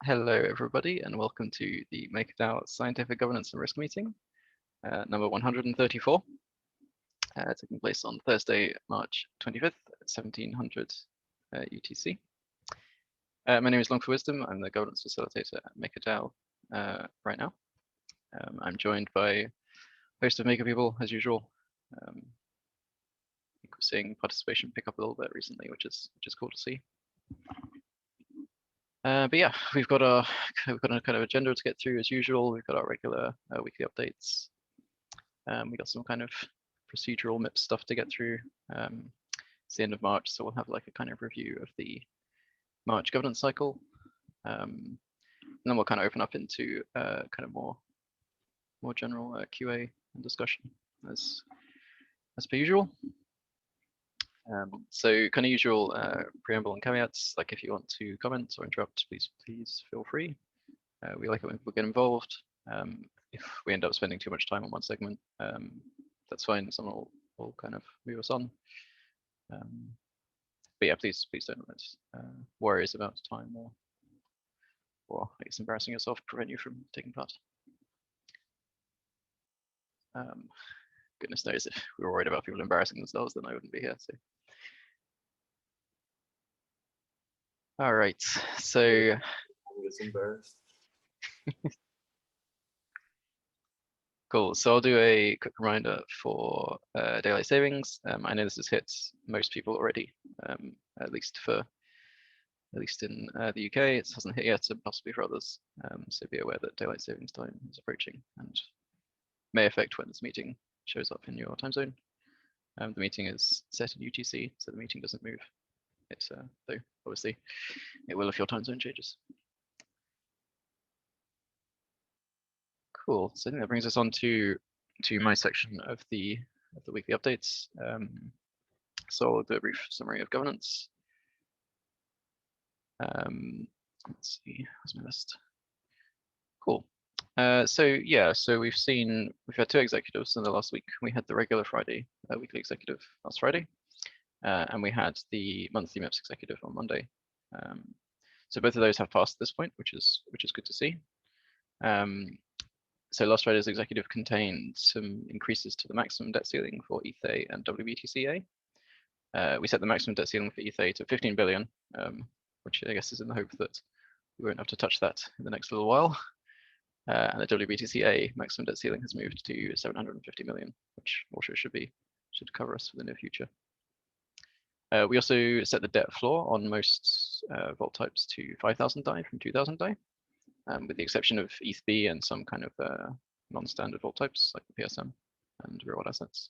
Hello, everybody, and welcome to the MakerDAO Scientific Governance and Risk Meeting, number 134, taking place on Thursday, March 25th at 1700 UTC. My name is Long for Wisdom. I'm the governance facilitator at MakerDAO right now. I'm joined by a host of Maker people, as usual. I think we're seeing participation pick up a little bit recently, which is cool to see. But yeah, we've got a kind of agenda to get through as usual. We've got our regular weekly updates. We got some kind of procedural MIPS stuff to get through. It's the end of March, so we'll have like a kind of review of the March governance cycle. And then we'll kind of open up into kind of more general QA and discussion as per usual. So kind of usual preamble and caveats, like if you want to comment or interrupt, please feel free. We like it when people get involved. If we end up spending too much time on one segment, that's fine. Someone will kind of move us on. But yeah, please don't let worries about time or I guess embarrassing yourself prevent you from taking part. Goodness knows, if we were worried about people embarrassing themselves, then I wouldn't be here. So. All right, so I was embarrassed. Cool. So I'll do a quick reminder for daylight savings. I know this has hit most people already, at least in the UK. It hasn't hit yet, and possibly for others. So be aware that daylight savings time is approaching and may affect when this meeting shows up in your time zone. The meeting is set in UTC, so the meeting doesn't move. It's though obviously it will if your time zone changes. Cool. So I think that brings us on to my section of the weekly updates. So I'll do a brief summary of governance. Let's see, where's my list? Cool. So yeah, so we've had two executives in the last week. We had the regular Friday weekly executive last Friday, and we had the monthly MIPS executive on Monday. So both of those have passed at this point, which is good to see. So last Friday's executive contained some increases to the maximum debt ceiling for ETH and WBTCA. We set the maximum debt ceiling for ETH to 15 billion, which I guess is in the hope that we won't have to touch that in the next little while. And the WBTCA maximum debt ceiling has moved to 750 million, which also should cover us for the near future. We also set the debt floor on most vault types to 5,000 DAI from 2,000 DAI. With the exception of ETHB and some kind of non-standard vault types like the PSM and real-world assets.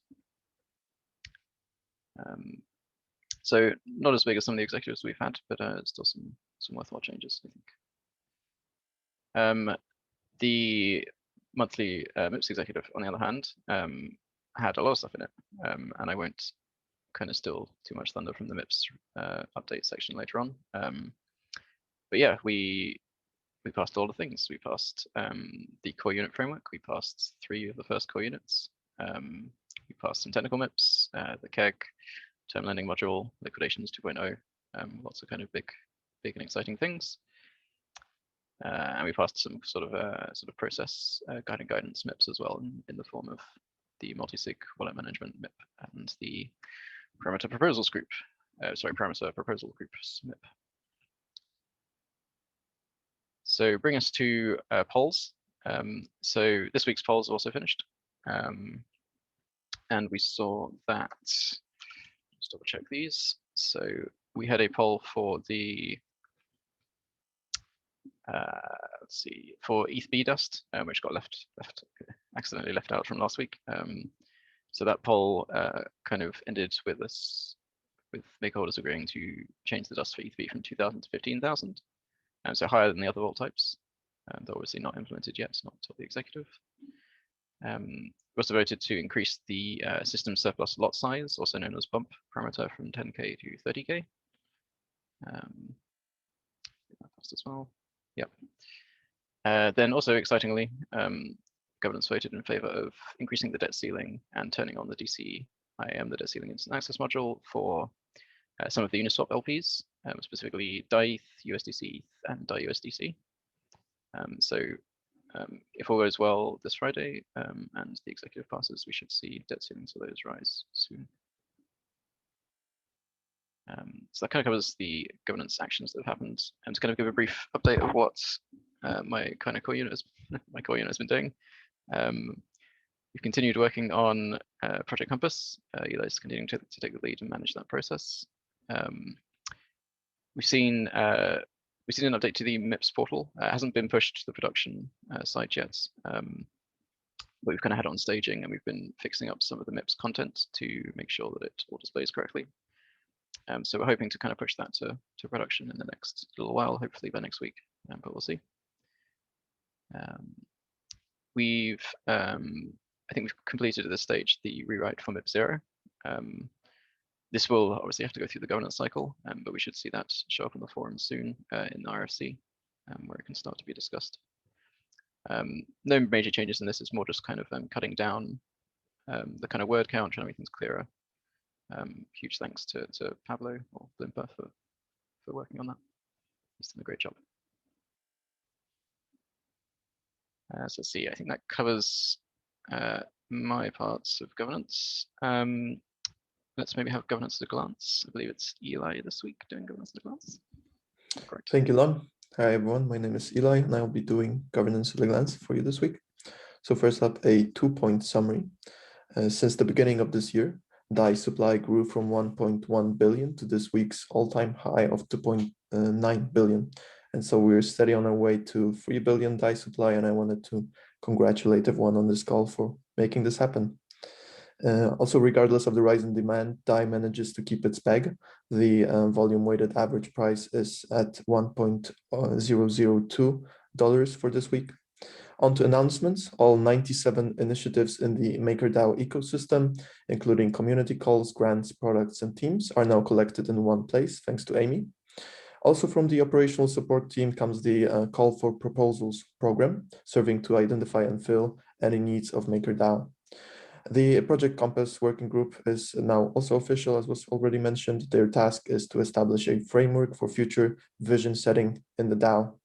So not as big as some of the executives we've had, but still some worthwhile changes, I think. The monthly MIPS executive, on the other hand, had a lot of stuff in it, and I won't kind of steal too much thunder from the MIPS update section later on. But yeah, we passed all the things. We passed the core unit framework. We passed 3 of the first core units. We passed some technical MIPS, the KEG, term lending module, liquidations 2.0, lots of kind of big and exciting things. And we passed some sort of process guidance MIPS as well in the form of the multi-sig wallet management MIP and the parameter proposals group. Parameter proposal groups MIP. So bring us to polls. So this week's polls also finished. And we saw that, let's double check these. So we had a poll for the, let's see, for ETHB dust, which got accidentally left out from last week. So that poll kind of ended with makeholders agreeing to change the dust for ETHB from 2,000 to 15,000. So higher than the other vault types. They're obviously not implemented yet, not until the executive. We also voted to increase the system surplus lot size, also known as bump parameter, from 10K to 30K. That passed as well. Yep. Then also excitingly, governance voted in favor of increasing the debt ceiling and turning on the DCIM, the debt ceiling instant access module, for some of the Uniswap LPs, specifically DAI ETH, USDC ETH, and DAI USDC. So if all goes well this Friday and the executive passes, we should see debt ceilings for those rise soon. So that kind of covers the governance actions that have happened. And to kind of give a brief update of what my kind of core unit has been doing. We've continued working on Project Compass. Eli's continuing to take the lead and manage that process. We've seen an update to the MIPS portal. It hasn't been pushed to the production side yet, but we've kind of had it on staging, and we've been fixing up some of the MIPS content to make sure that it all displays correctly. So we're hoping to kind of push that to production in the next little while, hopefully by next week, but we'll see. I think we've completed at this stage the rewrite for MIP 0. This will obviously have to go through the governance cycle, but we should see that show up on the forum soon in the RFC, where it can start to be discussed. No major changes in this. It's more just kind of cutting down the kind of word count, trying to make things clearer. Huge thanks to Pablo or Blimper for working on that. He's done a great job. So let's see, I think that covers my parts of governance. Let's maybe have governance at a glance. I believe it's Eli this week doing governance at a glance. Correct. Thank you, Lon. Hi, everyone. My name is Eli, and I'll be doing governance at a glance for you this week. So first up, a 2-point summary. Since the beginning of this year, DAI supply grew from 1.1 billion to this week's all-time high of 2.9 billion. And so we're steady on our way to 3 billion DAI supply, and I wanted to congratulate everyone on this call for making this happen. Also, regardless of the rise in demand, DAI manages to keep its peg. The volume-weighted average price is at $1.002 for this week. On to announcements. All 97 initiatives in the MakerDAO ecosystem, including community calls, grants, products, and teams, are now collected in one place, thanks to Amy. Also from the operational support team comes the Call for Proposals program, serving to identify and fill any needs of MakerDAO. The Project Compass working group is now also official, as was already mentioned. Their task is to establish a framework for future vision setting in the DAO.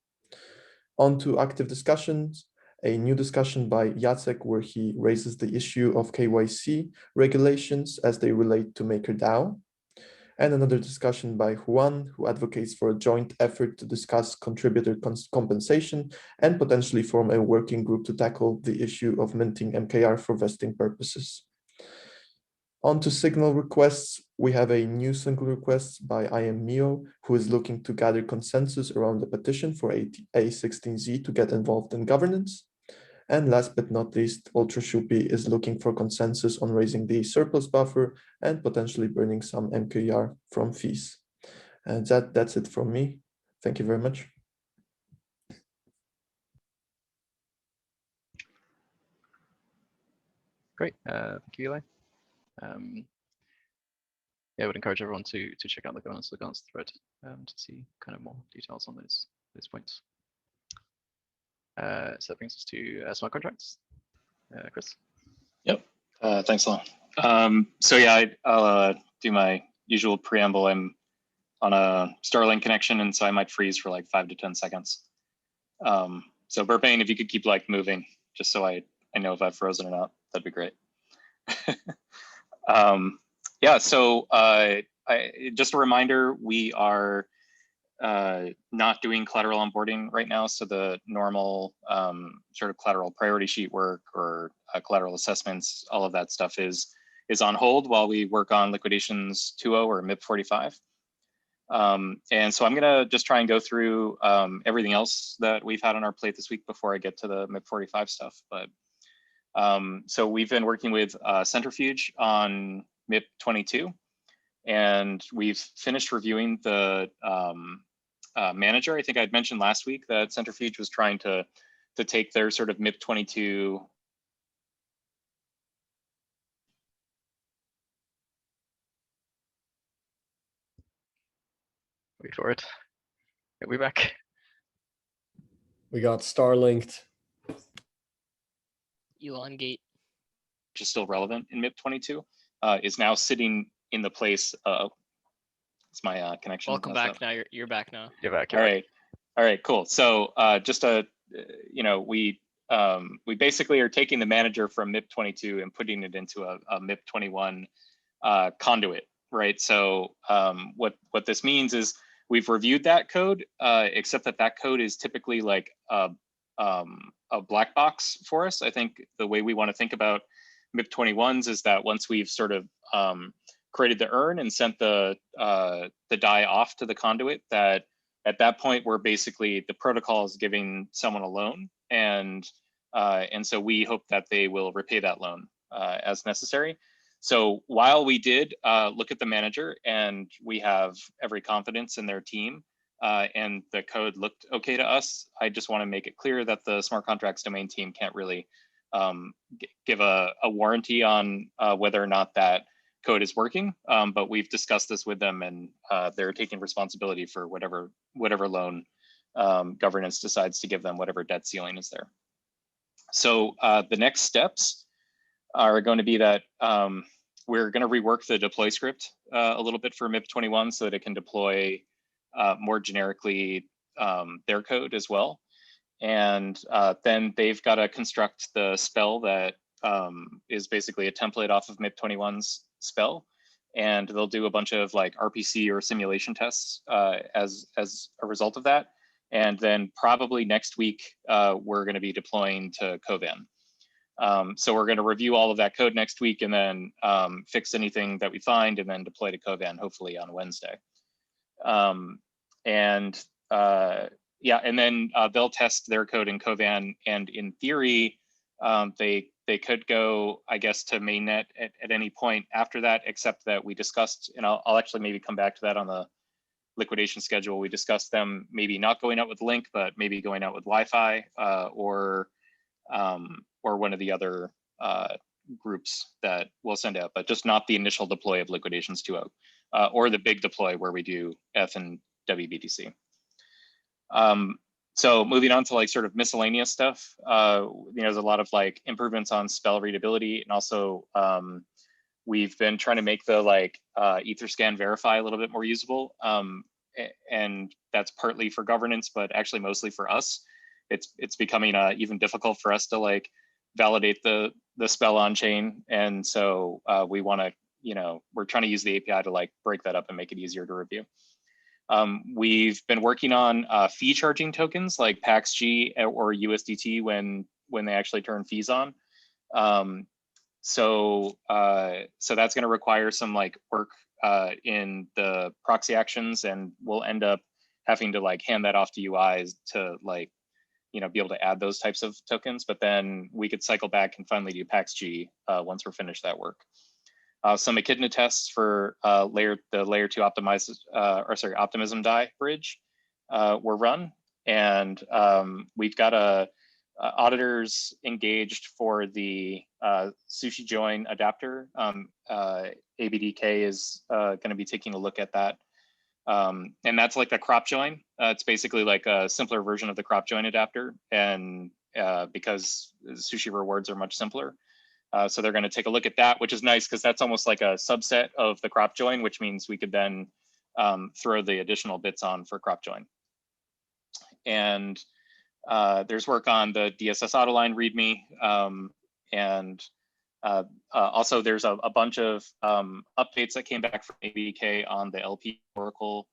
On to active discussions. A new discussion by Jacek, where he raises the issue of KYC regulations as they relate to MakerDAO. And another discussion by Juan, who advocates for a joint effort to discuss contributor compensation and potentially form a working group to tackle the issue of minting MKR for vesting purposes. On to signal requests, we have a new signal request by IMNeo, who is looking to gather consensus around the petition for A16Z to get involved in governance. And last but not least, Ultra Shupi is looking for consensus on raising the surplus buffer and potentially burning some MKR from fees. And that's it from me. Thank you very much. Great, thank you, Eli. Yeah, I would encourage everyone to check out the governance thread to see kind of more details on those points. So that brings us to smart contracts. Chris. Yep. Thanks, Lon. So yeah, I'll do my usual preamble. I'm on a Starlink connection, and so I might freeze for like 5 to 10 seconds. So Burpane, if you could keep like moving, just so I know if I've frozen or not, that'd be great. Yeah. So just a reminder, we are not doing collateral onboarding right now. So the normal sort of collateral priority sheet work or collateral assessments, all of that stuff is on hold while we work on liquidations 2.0 or MIP 45. And so I'm gonna just try and go through everything else that we've had on our plate this week before I get to the MIP 45 stuff. But so we've been working with Centrifuge on MIP 22, and we've finished reviewing the manager. I think I'd mentioned last week that Centrifuge was trying to take their sort of MIP 22 Wait for it. Yeah, we're back. We got Starlinked. Elongate. which is still relevant in MIP 22, is now sitting in the place of. It's my connection. Welcome back. Now you're back now. You're back. All right, cool. So just a we basically are taking the manager from MIP22 and putting it into a MIP21 conduit, right? So what this means is we've reviewed that code, except that code is typically like a black box for us. I think the way we want to think about MIP21s is that once we've sort of created the urn and sent the die off to the conduit, that at that point we're basically, the protocol is giving someone a loan, and so we hope that they will repay that loan as necessary. So while we did look at the manager, and we have every confidence in their team, and the code looked okay to us, I just want to make it clear that the smart contracts domain team can't really give a warranty on whether or not that code is working. But we've discussed this with them, and they're taking responsibility for whatever loan governance decides to give them, whatever debt ceiling is there. So the next steps are going to be that we're going to rework the deploy script a little bit for MIP21 so that it can deploy more generically their code as well. And then they've got to construct the spell that is basically a template off of MIP21's spell. And they'll do a bunch of like RPC or simulation tests as a result of that. And then probably next week, we're going to be deploying to Kovan. So we're going to review all of that code next week, and then fix anything that we find, and then deploy to Kovan hopefully on Wednesday. Yeah, and then they'll test their code in Kovan, and in theory, they could go, I guess, to mainnet at any point after that, except that we discussed, and I'll actually maybe come back to that on the liquidation schedule. We discussed them maybe not going out with Link, but maybe going out with Wi-Fi or one of the other groups that we'll send out, but just not the initial deploy of liquidations 2.0 or the big deploy where we do F and WBTC. So moving on to like sort of miscellaneous stuff, there's a lot of like improvements on spell readability, and also we've been trying to make the like Etherscan verify a little bit more usable, and that's partly for governance, but actually mostly for us. It's becoming even difficult for us to like validate the spell on chain, and so we want to, we're trying to use the API to like break that up and make it easier to review. We've been working on fee charging tokens like PaxG or USDT when they actually turn fees on. So that's going to require some like work in the proxy actions, and we'll end up having to like hand that off to UIs to like, be able to add those types of tokens, but then we could cycle back and finally do PaxG once we're finished that work. Some echidna tests for the layer 2 optimism die bridge were run, and we've got auditors engaged for the sushi join adapter. ABDK is going to be taking a look at that. And that's like the crop join. It's basically like a simpler version of the crop join adapter, and because sushi rewards are much simpler. So they're going to take a look at that, which is nice because that's almost like a subset of the crop join, which means we could then throw the additional bits on for crop join. And there's work on the DSS autoline README, and also there's a bunch of updates that came back from ABK on the LP Oracle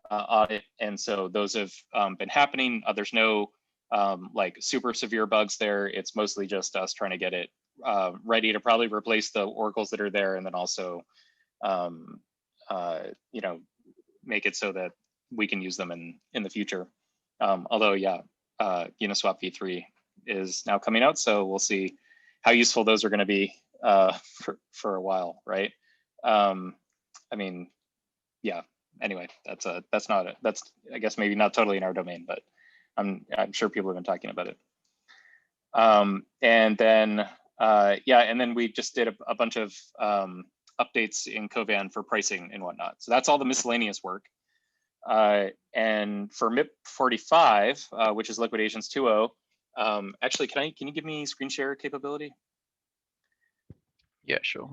audit, and so those have been happening. There's no like super severe bugs there. It's mostly just us trying to get it ready to probably replace the oracles that are there, and then also make it so that we can use them in the future. Although yeah, Uniswap v3 is now coming out, so we'll see how useful those are going to be for a while, right? I mean, yeah. Anyway, that's I guess maybe not totally in our domain, but I'm sure people have been talking about it. And then and then we just did a bunch of updates in Kovan for pricing and whatnot. So that's all the miscellaneous work. And for MIP 45, which is liquidations 2.0, actually, can you give me screen share capability? Yeah, sure.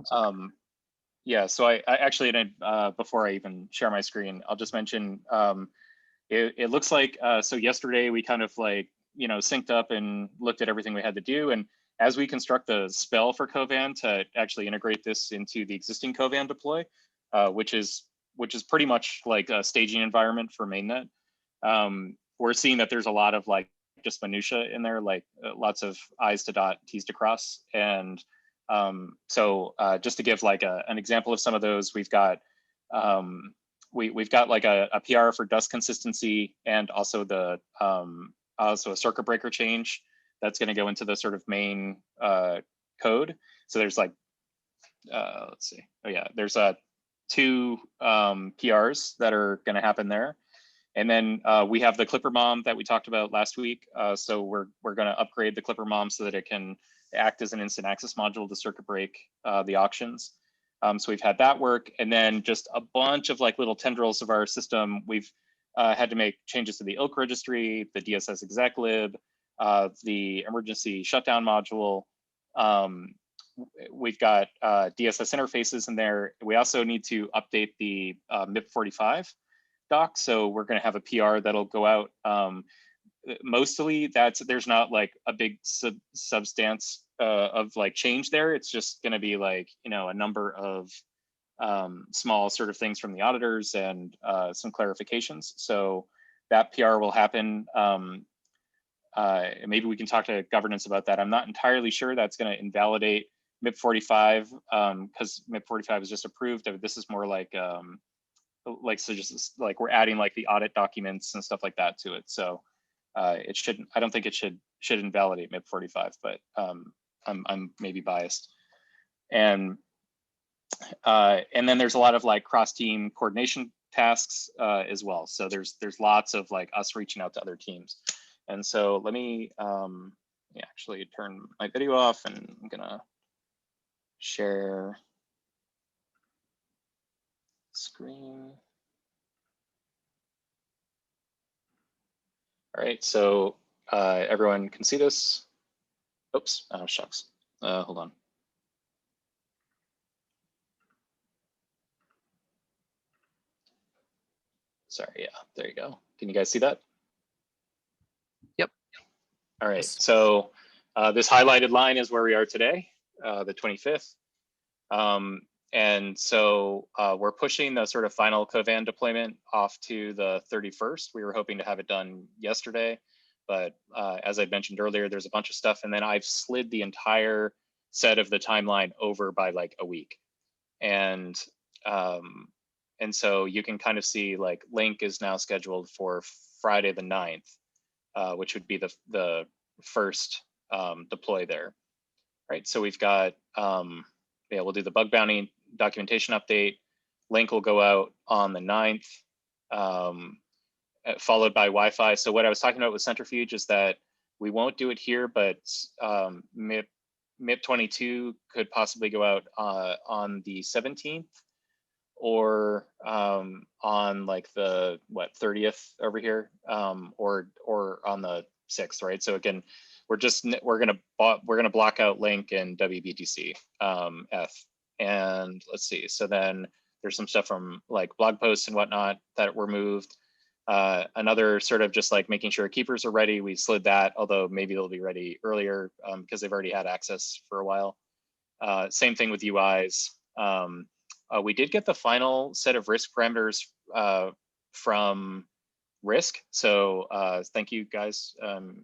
Yeah, so I actually, before I even share my screen, I'll just mention, it looks like, so yesterday we kind of like you know, synced up and looked at everything we had to do. And as we construct the spell for Kovan to actually integrate this into the existing Kovan deploy, which is pretty much like a staging environment for mainnet, we're seeing that there's a lot of like just minutia in there, like lots of I's to dot, T's to cross. And so just to give like an example of some of those, we've got we've got like a PR for dust consistency, and also the also a circuit breaker change that's going to go into the sort of main code. So there's like let's see, oh yeah, there's two PRs that are going to happen there. And then we have the Clipper Mom that we talked about last week. So we're going to upgrade the Clipper Mom so that it can act as an instant access module to circuit break the auctions. So we've had that work, and then just a bunch of like little tendrils of our system. We've had to make changes to the ILK registry, the DSS exec lib, the emergency shutdown module. We've got DSS interfaces in there. We also need to update the MIP45 doc. So we're going to have a PR that'll go out. Mostly there's not like a big substance of like change there. It's just going to be like, you know, a number of small sort of things from the auditors and some clarifications. So that PR will happen. Maybe we can talk to governance about that. I'm not entirely sure that's going to invalidate MIP45 because MIP45 is just approved. This is more like so just like we're adding like the audit documents and stuff like that to it. So it shouldn't. I don't think it should invalidate MIP45, but I'm maybe biased. And then there's a lot of like cross-team coordination tasks as well. So there's lots of like us reaching out to other teams. And so let me actually turn my video off, and I'm gonna share screen. All right, so everyone can see this. Oops, oh shucks, hold on. Sorry, yeah, there you go. Can you guys see that? Yep. All right, so this highlighted line is where we are today, the 25th. And so we're pushing the sort of final Kovan deployment off to the 31st. We were hoping to have it done yesterday, but as I mentioned earlier, there's a bunch of stuff, and then I've slid the entire set of the timeline over by like a week. And so you can kind of see like Link is now scheduled for Friday the 9th, which would be the first deploy there, right? So we've got, yeah, we'll do the bug bounty documentation update. Link will go out on the 9th, followed by Wi-Fi. So what I was talking about with Centrifuge is that we won't do it here, but MIP22 could possibly go out on the 17th, or on like the 30th over here, or on the 6th, right? So again, we're gonna block out Link and WBTC F. And let's see, so then there's some stuff from like blog posts and whatnot that were moved. Another sort of just like making sure keepers are ready. We slid that, although maybe they'll be ready earlier because they've already had access for a while. Same thing with UIs. We did get the final set of risk parameters from Risk. So thank you guys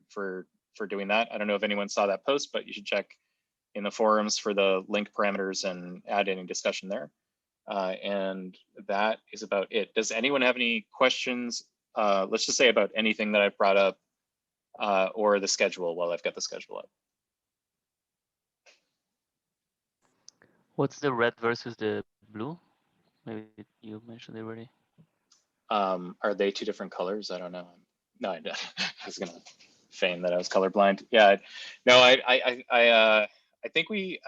for doing that. I don't know if anyone saw that post, but you should check in the forums for the link parameters and add any discussion there. And that is about it. Does anyone have any questions? Let's just say about anything that I've brought up or the schedule while I've got the schedule up. What's the red versus the blue? Maybe you mentioned it already. Are they two different colors? I don't know. No, I was gonna feign that I was colorblind. Yeah, no, I think we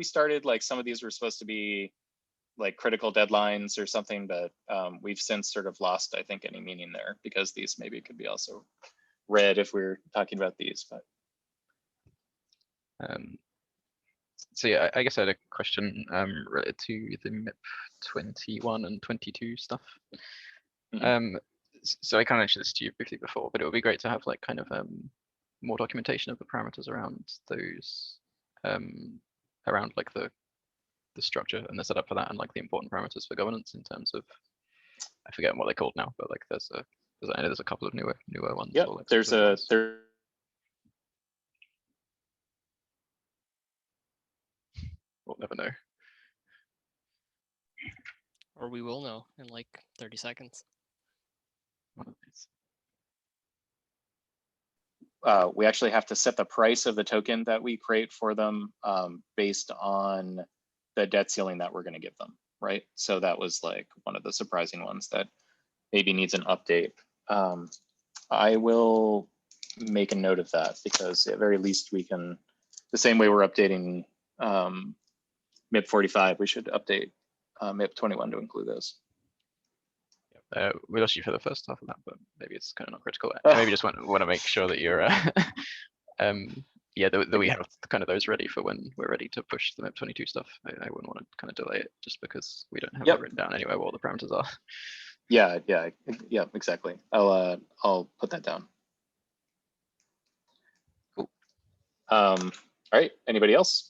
started like some of these were supposed to be like critical deadlines or something, but we've since sort of lost, I think, any meaning there because these maybe could be also red if we're talking about these. But so yeah, I guess I had a question related to the MIP 21 and 22 stuff. Mm-hmm. So I kind of mentioned this to you briefly before, but it would be great to have like kind of more documentation of the parameters around those, around like the structure and the setup for that, and like the important parameters for governance in terms of, I forget what they're called now, but like I know there's a couple of newer ones. Yeah, or, like, there's specific a ones. We'll never know. Or we will know in like 30 seconds. One of these. We actually have to set the price of the token that we create for them based on the debt ceiling that we're going to give them, right? So that was like one of the surprising ones that maybe needs an update. I will make a note of that, because at very least we can, the same way we're updating MIP 45, we should update MIP 21 to include those. We lost you for the first half of that, but maybe it's kind of not critical. Maybe just want to make sure that you're, yeah, that we have kind of those ready for when we're ready to push the MIP 22 stuff. I wouldn't want to kind of delay it just because we don't have it written down anywhere what the parameters are. Yeah, exactly. I'll put that down. Cool. All right, anybody else?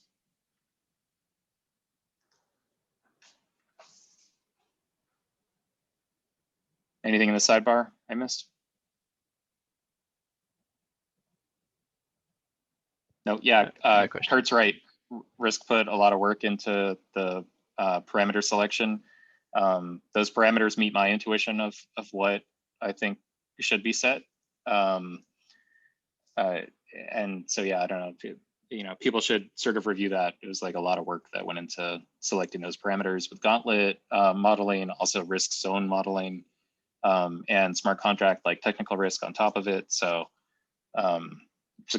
Anything in the sidebar I missed? No, yeah, No question. Kurt's right. Risk put a lot of work into the parameter selection. Those parameters meet my intuition of what I think should be set. And so, yeah, I don't know if people should sort of review that. It was like a lot of work that went into selecting those parameters with Gauntlet modeling, also risk zone modeling, and smart contract, like technical risk on top of it. So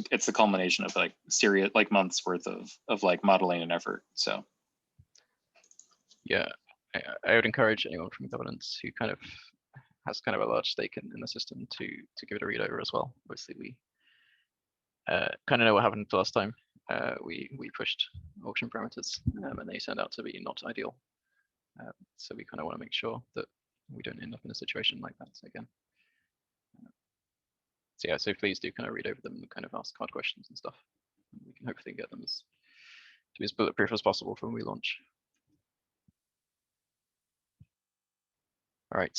it's the culmination of like serious, like months worth of like modeling and effort. So yeah, I would encourage anyone from governance who kind of has kind of a large stake in the system to give it a read over as well. Obviously, we kind of know what happened last time. We pushed auction parameters and they turned out to be not ideal. So we kind of want to make sure that we don't end up in a situation like that again. So yeah, so please do kind of read over them and kind of ask hard questions and stuff. We can hopefully get them to be as bulletproof as possible for when we launch. All right,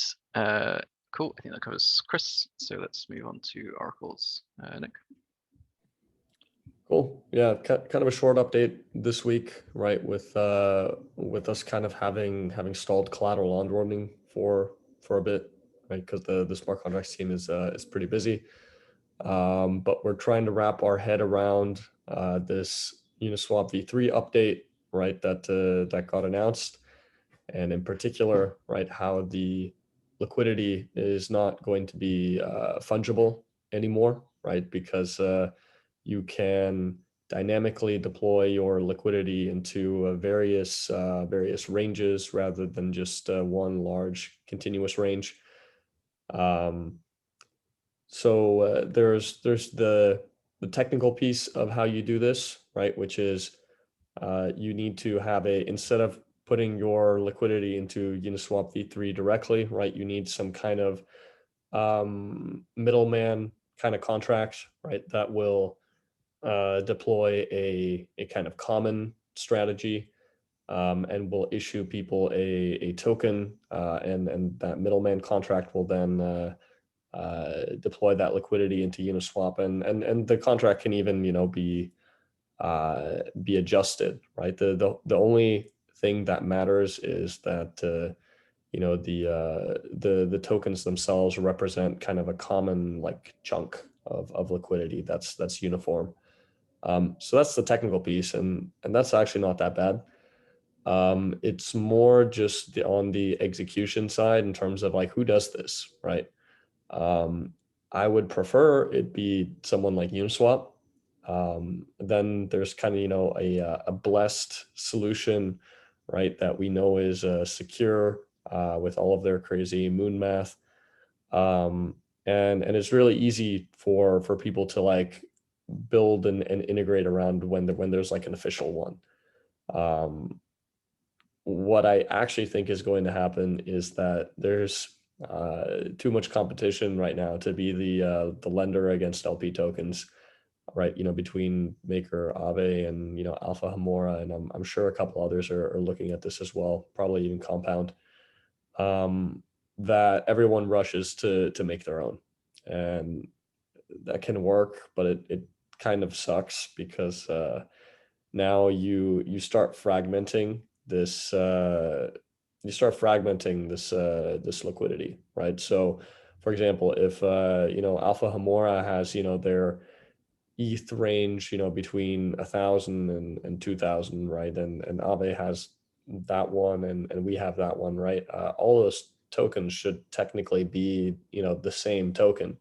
cool. I think that covers Chris. So let's move on to Oracle's Nick. Cool. Yeah, kind of a short update this week, right? With us kind of having stalled collateral onboarding for a bit, right? Because the smart contracts team is pretty busy. But we're trying to wrap our head around this Uniswap v3 update, right? That got announced, and in particular, right, how the liquidity is not going to be fungible anymore, right? Because you can dynamically deploy your liquidity into various ranges rather than just one large continuous range. So there's the technical piece of how you do this, right? Which is you need to have instead of putting your liquidity into Uniswap v3 directly, right? You need some kind of middleman kind of contract, right? That will deploy a kind of common strategy and will issue people a token, and that middleman contract will then deploy that liquidity into Uniswap, and the contract can even be adjusted, right? The only thing that matters is that the tokens themselves represent kind of a common like chunk of liquidity that's uniform. So that's the technical piece, and that's actually not that bad. It's more just on the execution side in terms of like who does this, right? I would prefer it be someone like Uniswap. Then there's kind of a blessed solution, right, that we know is secure with all of their crazy moon math, and it's really easy for people to like build and integrate around when there's like an official one. What I actually think is going to happen is that there's too much competition right now to be the lender against LP tokens. right? Between Maker, Aave, and Alpha Hamora, and I'm sure a couple others are looking at this as well, probably even Compound. That everyone rushes to make their own, and that can work, but it kind of sucks because now you start fragmenting this this liquidity, right? So for example, if Alpha Hamora has their ETH range between 1,000 and 2,000, right, and Aave has that one, and we have that one, right, all those tokens should technically be the same token.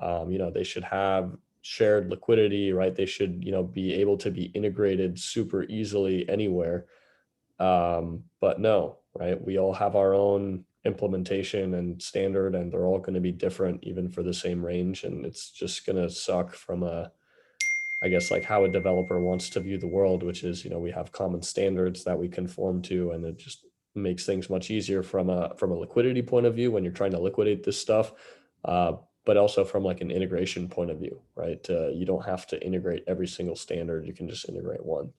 They should have shared liquidity, right? They should be able to be integrated super easily anywhere. But no, right? We all have our own implementation and standard, and they're all going to be different even for the same range, and it's just going to suck from I guess like how a developer wants to view the world, which is we have common standards that we conform to, and it just makes things much easier from a liquidity point of view when you're trying to liquidate this stuff, but also from like an integration point of view, right? You don't have to integrate every single standard; you can just integrate one.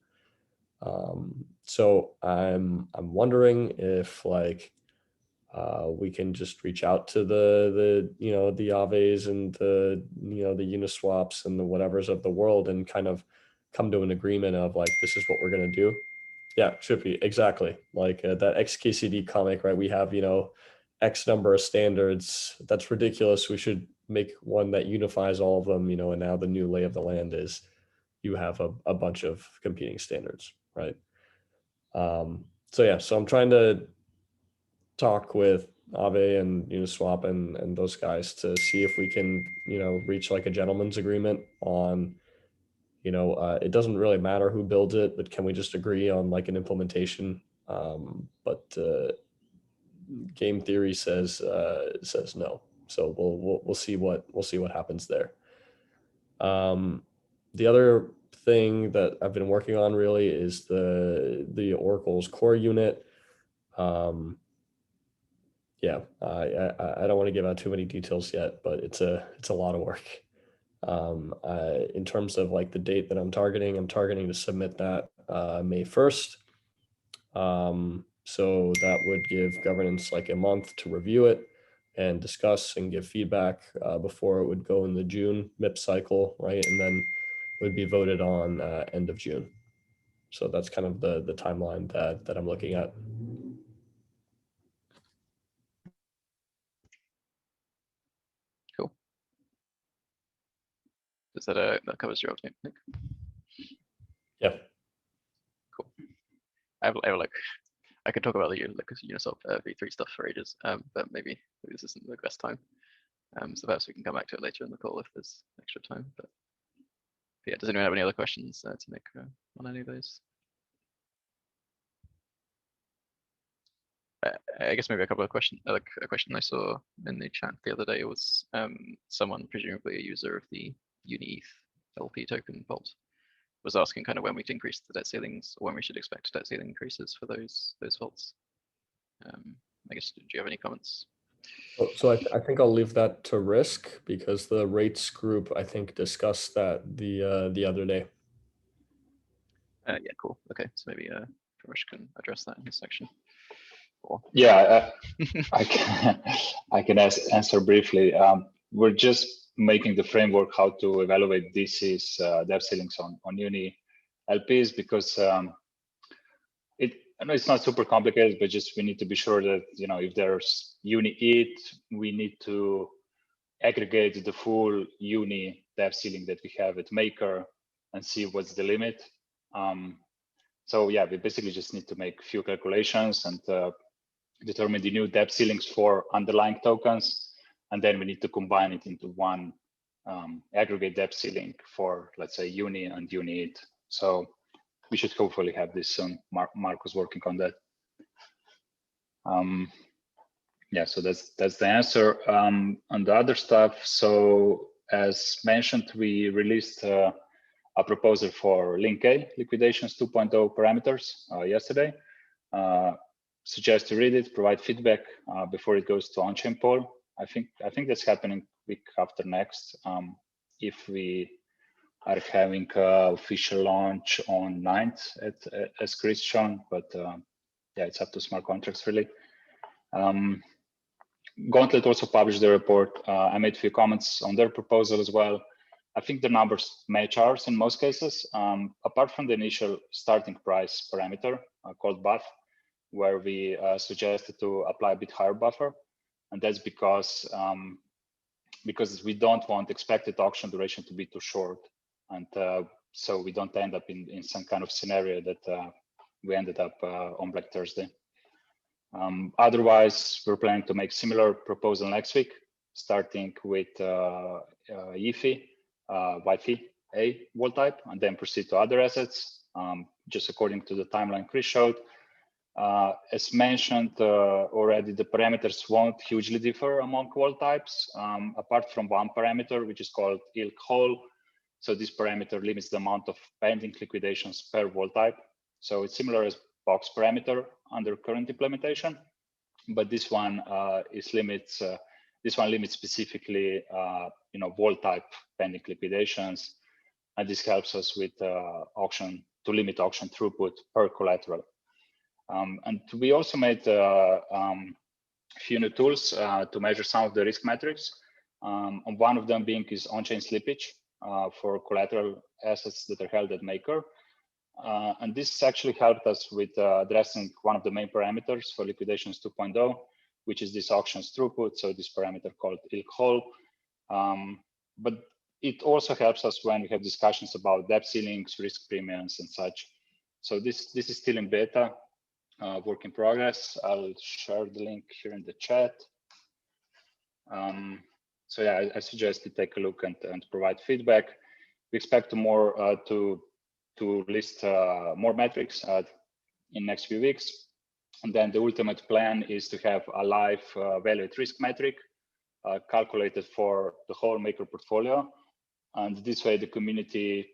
So I'm wondering if like we can just reach out to the Aaves and the the Uniswaps and the whatevers of the world and kind of come to an agreement of like, this is what we're going to do. Yeah, should be exactly like that XKCD comic, right? We have X number of standards. That's ridiculous. We should make one that unifies all of them, and now the new lay of the land is you have a bunch of competing standards, right? So yeah, so I'm trying to talk with Aave and Uniswap and those guys to see if we can reach like a gentleman's agreement on it doesn't really matter who builds it, but can we just agree on like an implementation? But game theory says no, so we'll see what happens there. The other thing that I've been working on really is the Oracle's core unit. Yeah, I don't want to give out too many details yet, but it's a lot of work. In terms of like the date that I'm targeting to submit that May 1st. So that would give governance like a month to review it and discuss and give feedback before it would go in the June MIP cycle, right? And then it would be voted on end of June. So that's kind of the timeline that I'm looking at. Cool. Does that covers your update, Nick? Yeah. Cool. I like I could talk about the Uniswap v3 stuff for ages, but maybe this isn't the best time. So perhaps we can come back to it later in the call if there's extra time. But yeah, does anyone have any other questions to make on any of those? I guess maybe a couple of questions. Like a question I saw in the chat the other day was someone, presumably a user of the UniETH LP token vault, was asking kind of when we'd increase the debt ceilings, or when we should expect debt ceiling increases for those vaults. I guess, do you have any comments? So I think I'll leave that to Risk because the rates group I think discussed that the other day. Yeah, cool. Okay, so maybe Ramesh can address that in this section. Cool. Yeah, I can answer briefly. We're just making the framework how to evaluate DC's debt ceilings on Uni LPs because I know it's not super complicated, but just we need to be sure that if there's Uni ETH, we need to aggregate the full Uni debt ceiling that we have at Maker and see what's the limit. So yeah, we basically just need to make a few calculations and determine the new debt ceilings for underlying tokens, and then we need to combine it into one aggregate debt ceiling for, let's say, Uni and Uni ETH. So we should hopefully have this soon. Marco's working on that. Yeah, so that's the answer. On the other stuff, so as mentioned, we released a proposal for Link A liquidations 2.0 parameters yesterday. Suggest to read it, provide feedback before it goes to on-chain poll. I think that's happening week after next. If we are having official launch on 9th, as Chris shown, but yeah, it's up to smart contracts really. Gauntlet also published the report. I made a few comments on their proposal as well. I think the numbers match ours in most cases, apart from the initial starting price parameter called buff, where we suggested to apply a bit higher buffer. And that's because we don't want expected auction duration to be too short. And so we don't end up in some kind of scenario that we ended up on Black Thursday. Otherwise, we're planning to make similar proposal next week, starting with YIFI, Wi-Fi A wall type, and then proceed to other assets, just according to the timeline Chris showed. As mentioned already, the parameters won't hugely differ among wall types, apart from one parameter, which is called ilk whole. So this parameter limits the amount of pending liquidations per wall type. So it's similar as box parameter under current implementation, but this one limits specifically wall type pending liquidations, and this helps us with to limit auction throughput per collateral. And we also made a few new tools to measure some of the risk metrics. And one of them being is on-chain slippage for collateral assets that are held at Maker. And this actually helped us with addressing one of the main parameters for liquidations 2.0, which is this auctions throughput. So this parameter called ilk whole. But it also helps us when we have discussions about debt ceilings, risk premiums, and such. So this is still in beta, work in progress. I'll share the link here in the chat. So yeah, I suggest you take a look and provide feedback. We expect to list more metrics in next few weeks. And then the ultimate plan is to have a live value at risk metric calculated for the whole Maker portfolio. And this way the community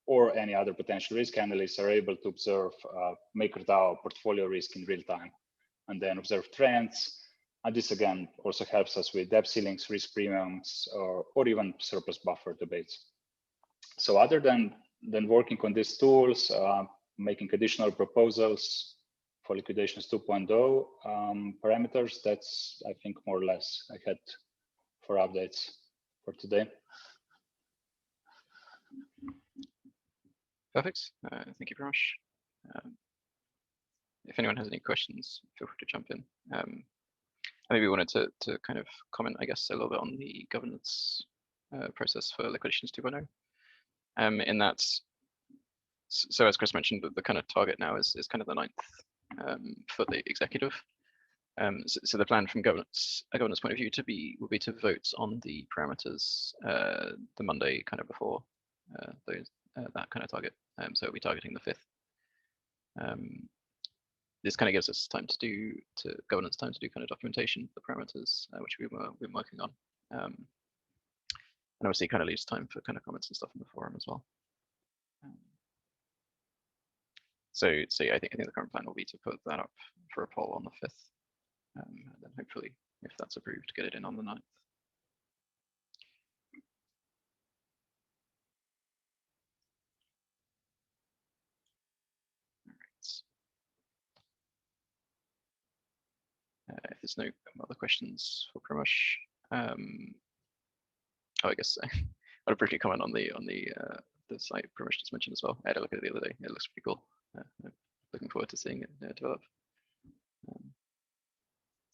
or any other potential risk analysts are able to observe MakerDAO portfolio risk in real time and then observe trends. And this again also helps us with debt ceilings, risk premiums, or even surplus buffer debates. So other than working on these tools, making additional proposals for liquidations 2.0 parameters, that's, I think, more or less I had for updates for today. Perfect. Thank you very much. If anyone has any questions, feel free to jump in. I maybe wanted to kind of comment, I guess, a little bit on the governance process for liquidations 2.0. In that, so as Chris mentioned, the kind of target now is kind of the 9th for the executive. So the plan from a governance point of view will be to vote on the parameters the Monday kind of before that kind of target. So we'll be targeting the 5th. This kind of gives us time governance time to do kind of documentation of the parameters, which we've been working on. And obviously kind of leaves time for kind of comments and stuff in the forum as well. So yeah, I think the current plan will be to put that up for a poll on the 5th. And then hopefully, if that's approved, get it in on the 9th. If there's no other questions for Primosh, I guess I'll briefly comment on the site Primosh just mentioned as well. I had a look at it the other day. It looks pretty cool. Looking forward to seeing it develop.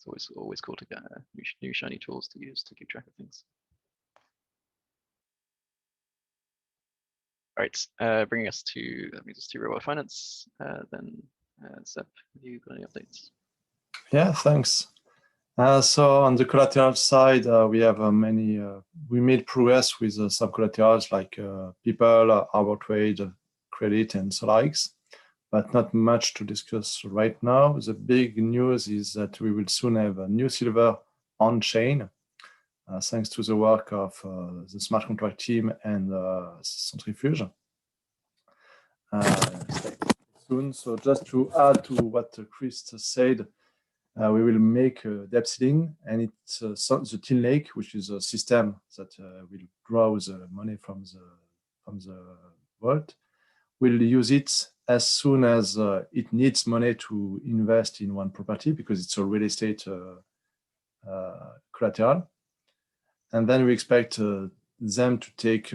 It's always cool to get new shiny tools to use to keep track of things. All right, bringing us to real world finance. Then Seb, have you got any updates? Yeah, thanks. So on the collateral side, we have we made progress with some collaterals like people, arbitrage, credit, and so likes, but not much to discuss right now. The big news is that we will soon have a new silver on chain, thanks to the work of the smart contract team and Centrifuge. Soon. So just to add to what Chris said, we will make a debt ceiling, and it's the Till Lake, which is a system that will draw the money from vault will use it as soon as it needs money to invest in one property because it's a real estate collateral. And then we expect them to take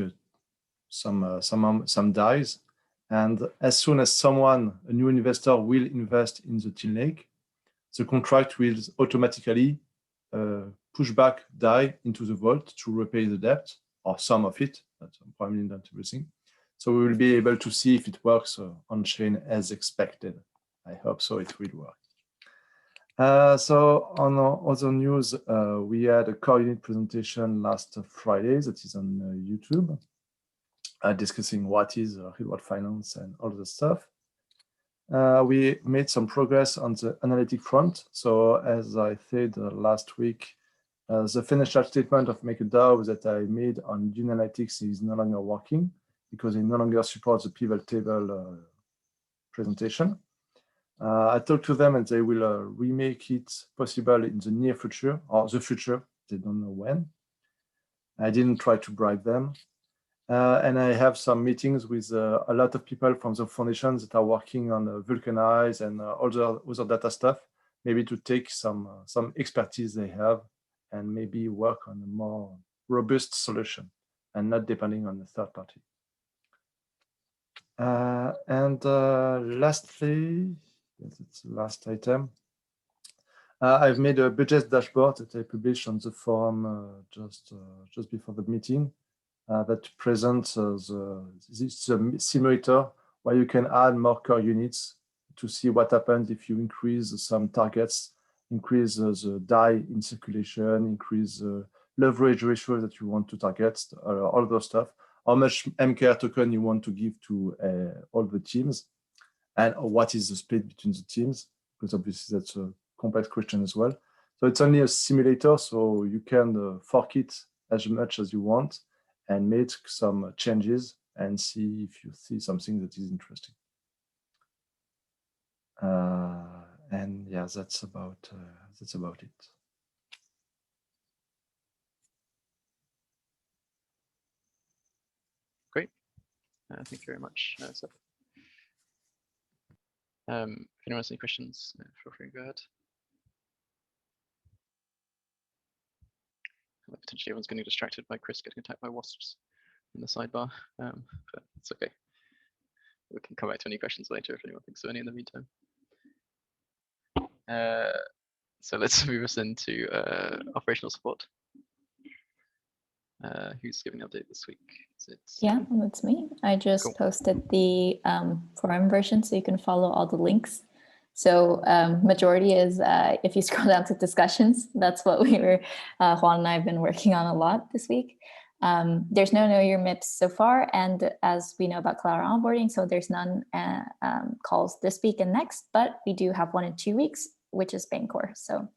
some dies. And as soon as a new investor will invest in the Teal Lake, the contract will automatically push back DAI into the vault to repay the debt, or some of it, but probably not everything. So we will be able to see if it works on chain as expected. I hope so, it will work. So on other news, we had a core unit presentation last Friday that is on YouTube, discussing what is real-world finance and all the stuff. We made some progress on the analytic front. So as I said last week, the financial statement of MakerDAO that I made on Dune Analytics is no longer working because it no longer supports the pivot table presentation. I talked to them and they will remake it possible in the near future or the future. They don't know when. I didn't try to bribe them. And I have some meetings with a lot of people from the foundation that are working on Vulcanize and all the other data stuff, maybe to take some expertise they have and maybe work on a more robust solution and not depending on the third party. Lastly, that's the last item. I've made a budget dashboard that I published on the forum just before the meeting. That presents this simulator where you can add more core units to see what happens if you increase some targets, increase the DAI in circulation, increase the leverage ratio that you want to target, all those stuff, how much MKR token you want to give to all the teams, and what is the split between the teams, because obviously that's a complex question as well. So it's only a simulator, so you can fork it as much as you want and make some changes and see if you see something that is interesting. And yeah, that's about it. Great. Thank you very much, Seth. If anyone has any questions, feel free to go ahead. Potentially everyone's getting distracted by Chris getting attacked by wasps in the sidebar, but it's okay. We can come back to any questions later if anyone thinks of any in the meantime. So let's move us into operational support. Who's giving an update this week? Yeah, that's me. I just posted the forum version so you can follow all the links. So majority is if you scroll down to discussions, that's what we were, Juan and I have been working on a lot this week. There's no Know Your MIPs so far. And as we know about collateral onboarding, so there's none calls this week and next, but we do have 1 in 2 weeks, which is Bancor. So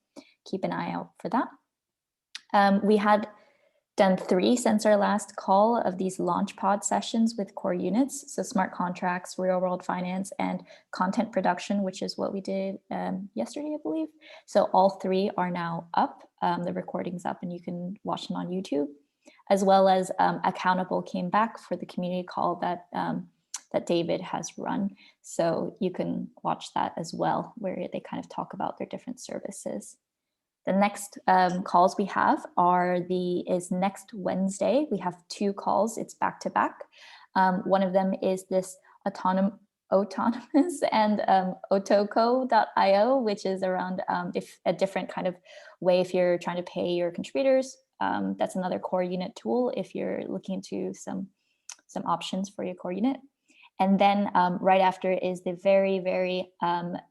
keep an eye out for that. We had done 3 since our last call of these launch pod sessions with core units. So smart contracts, real world finance, and content production, which is what we did yesterday, I believe. So all 3 are now up. The recording's up and you can watch them on YouTube, as well as Accountable came back for the community call that that David has run. So you can watch that as well, where they kind of talk about their different services. The next calls we have is next Wednesday. We have 2 calls. It's back to back. One of them is this autonomous and otoko.io, which is around if a different kind of way if you're trying to pay your contributors. That's another core unit tool if you're looking into some options for your core unit. And then right after is the very, very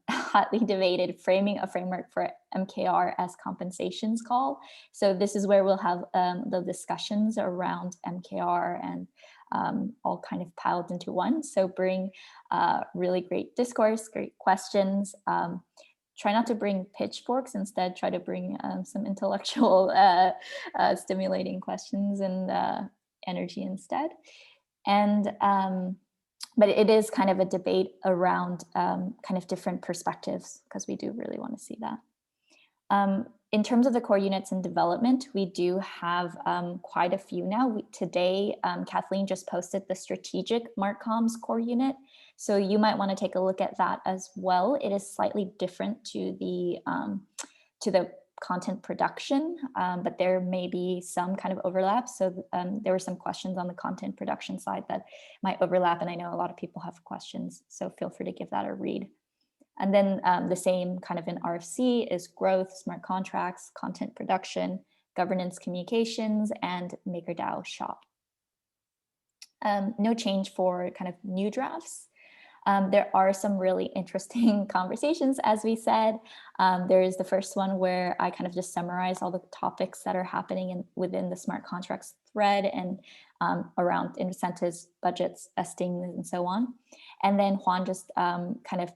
hotly debated framing a framework for MKR as compensations call. So this is where we'll have the discussions around MKR and all kind of piled into one. So bring really great discourse, great questions. Try not to bring pitchforks, instead try to bring some intellectual stimulating questions and energy instead. And but it is kind of a debate around kind of different perspectives, because we do really want to see that. in terms of the core units in development, we do have quite a few now. Today, Kathleen just posted the strategic Martcoms core unit. So you might want to take a look at that as well. It is slightly different to the content production, but there may be some kind of overlap. So there were some questions on the content production side that might overlap, and I know a lot of people have questions, so feel free to give that a read. And then the same kind of in RFC is growth, smart contracts, content production, governance communications, and MakerDAO shop. No change for kind of new drafts. There are some really interesting conversations, as we said. There is the first one where I kind of just summarize all the topics that are happening within the smart contracts thread and around incentives, budgets, vesting, and so on. And then Juan just kind of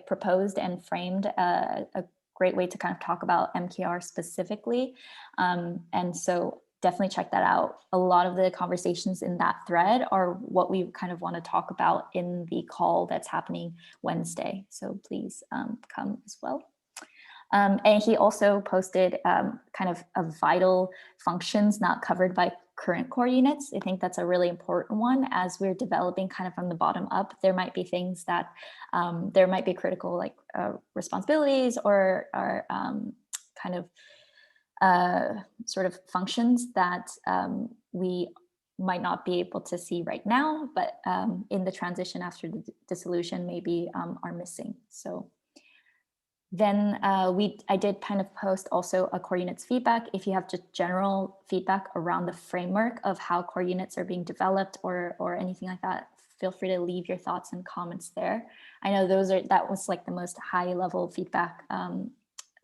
proposed and framed a great way to kind of talk about MKR specifically. And so definitely check that out. A lot of the conversations in that thread are what we kind of want to talk about in the call that's happening Wednesday. So please come as well. And he also posted kind of a vital functions not covered by current core units. I think that's a really important one as we're developing kind of from the bottom up. There might be things that there might be critical like responsibilities or kind of sort of functions that we might not be able to see right now, but in the transition after the dissolution maybe are missing. So then I did kind of post also a core units feedback. If you have just general feedback around the framework of how core units are being developed or anything like that, feel free to leave your thoughts and comments there. I know that was like the most high level feedback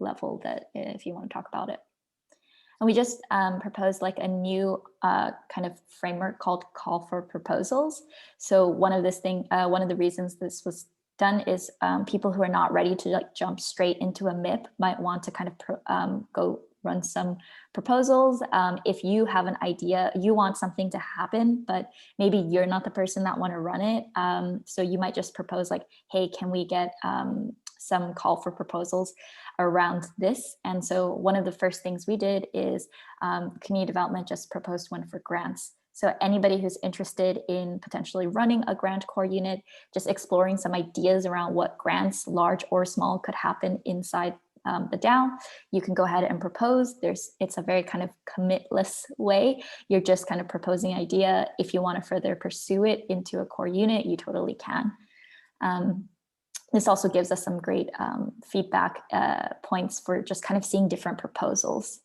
level that if you want to talk about it. And we just proposed like a new kind of framework called call for proposals. So one of the reasons this was done is people who are not ready to like jump straight into a MIP might want to kind of go run some proposals. If you have an idea, you want something to happen, but maybe you're not the person that want to run it. So you might just propose like, hey, can we get some call for proposals around this? And so one of the first things we did is community development just proposed one for grants. So anybody who's interested in potentially running a grant core unit, just exploring some ideas around what grants, large or small, could happen inside the DAO, you can go ahead and propose. It's a very kind of commitless way. You're just kind of proposing an idea. If you want to further pursue it into a core unit, you totally can. This also gives us some great feedback points for just kind of seeing different proposals.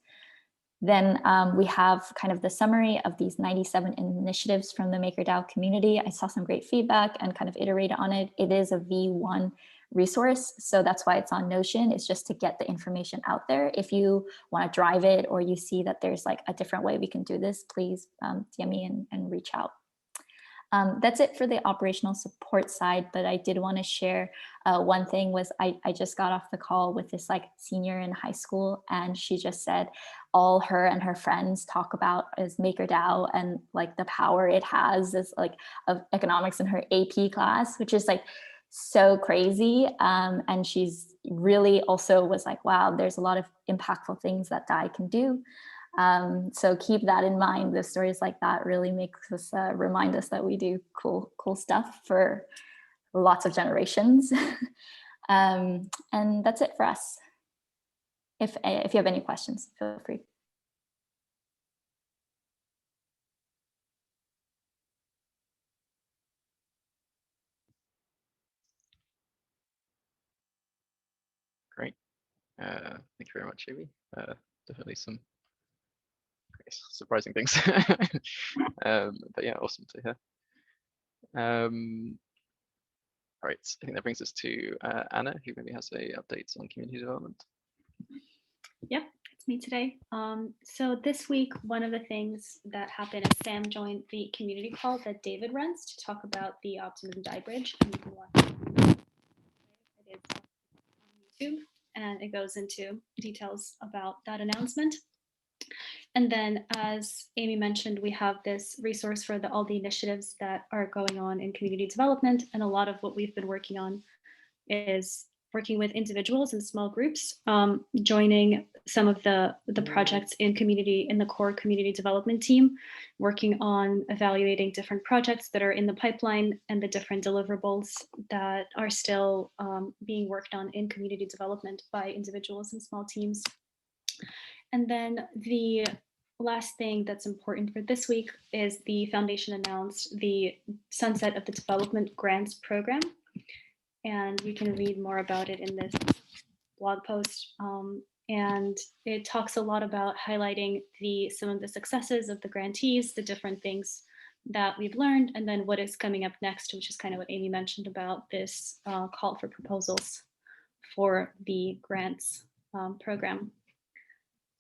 Then we have kind of the summary of these 97 initiatives from the MakerDAO community. I saw some great feedback and kind of iterated on it. It is a V1 resource, so that's why it's on Notion. It's just to get the information out there. If you want to drive it or you see that there's like a different way we can do this, please DM me and reach out. That's it for the operational support side, but I did want to share one thing was I just got off the call with this like senior in high school, and she just said all her and her friends talk about is MakerDAO and like the power it has is like of economics in her AP class, which is like so crazy. And she's really also was like, wow, there's a lot of impactful things that DAI can do. So keep that in mind. The stories like that really makes us remind us that we do cool stuff for lots of generations. And that's it for us. If you have any questions, feel free. Great. Thank you very much, Amy. Definitely some surprising things. But yeah, awesome to hear. All right, I think that brings us to Anna, who maybe has a updates on community development. Yep, it's me today. So this week, one of the things that happened is Sam joined the community call that David runs to talk about the Optimism DAI Bridge. And you can watch it. It is on YouTube, and it goes into details about that announcement. And then, as Amy mentioned, we have this resource for all the initiatives that are going on in community development. And a lot of what we've been working on is working with individuals and small groups, joining some of the projects in the core community development team, working on evaluating different projects that are in the pipeline and the different deliverables that are still being worked on in community development by individuals and small teams. And then the last thing that's important for this week is the foundation announced the sunset of the development grants program. And you can read more about it in this blog post. And it talks a lot about highlighting some of the successes of the grantees, the different things that we've learned, and then what is coming up next, which is kind of what Amy mentioned about this call for proposals for the grants program.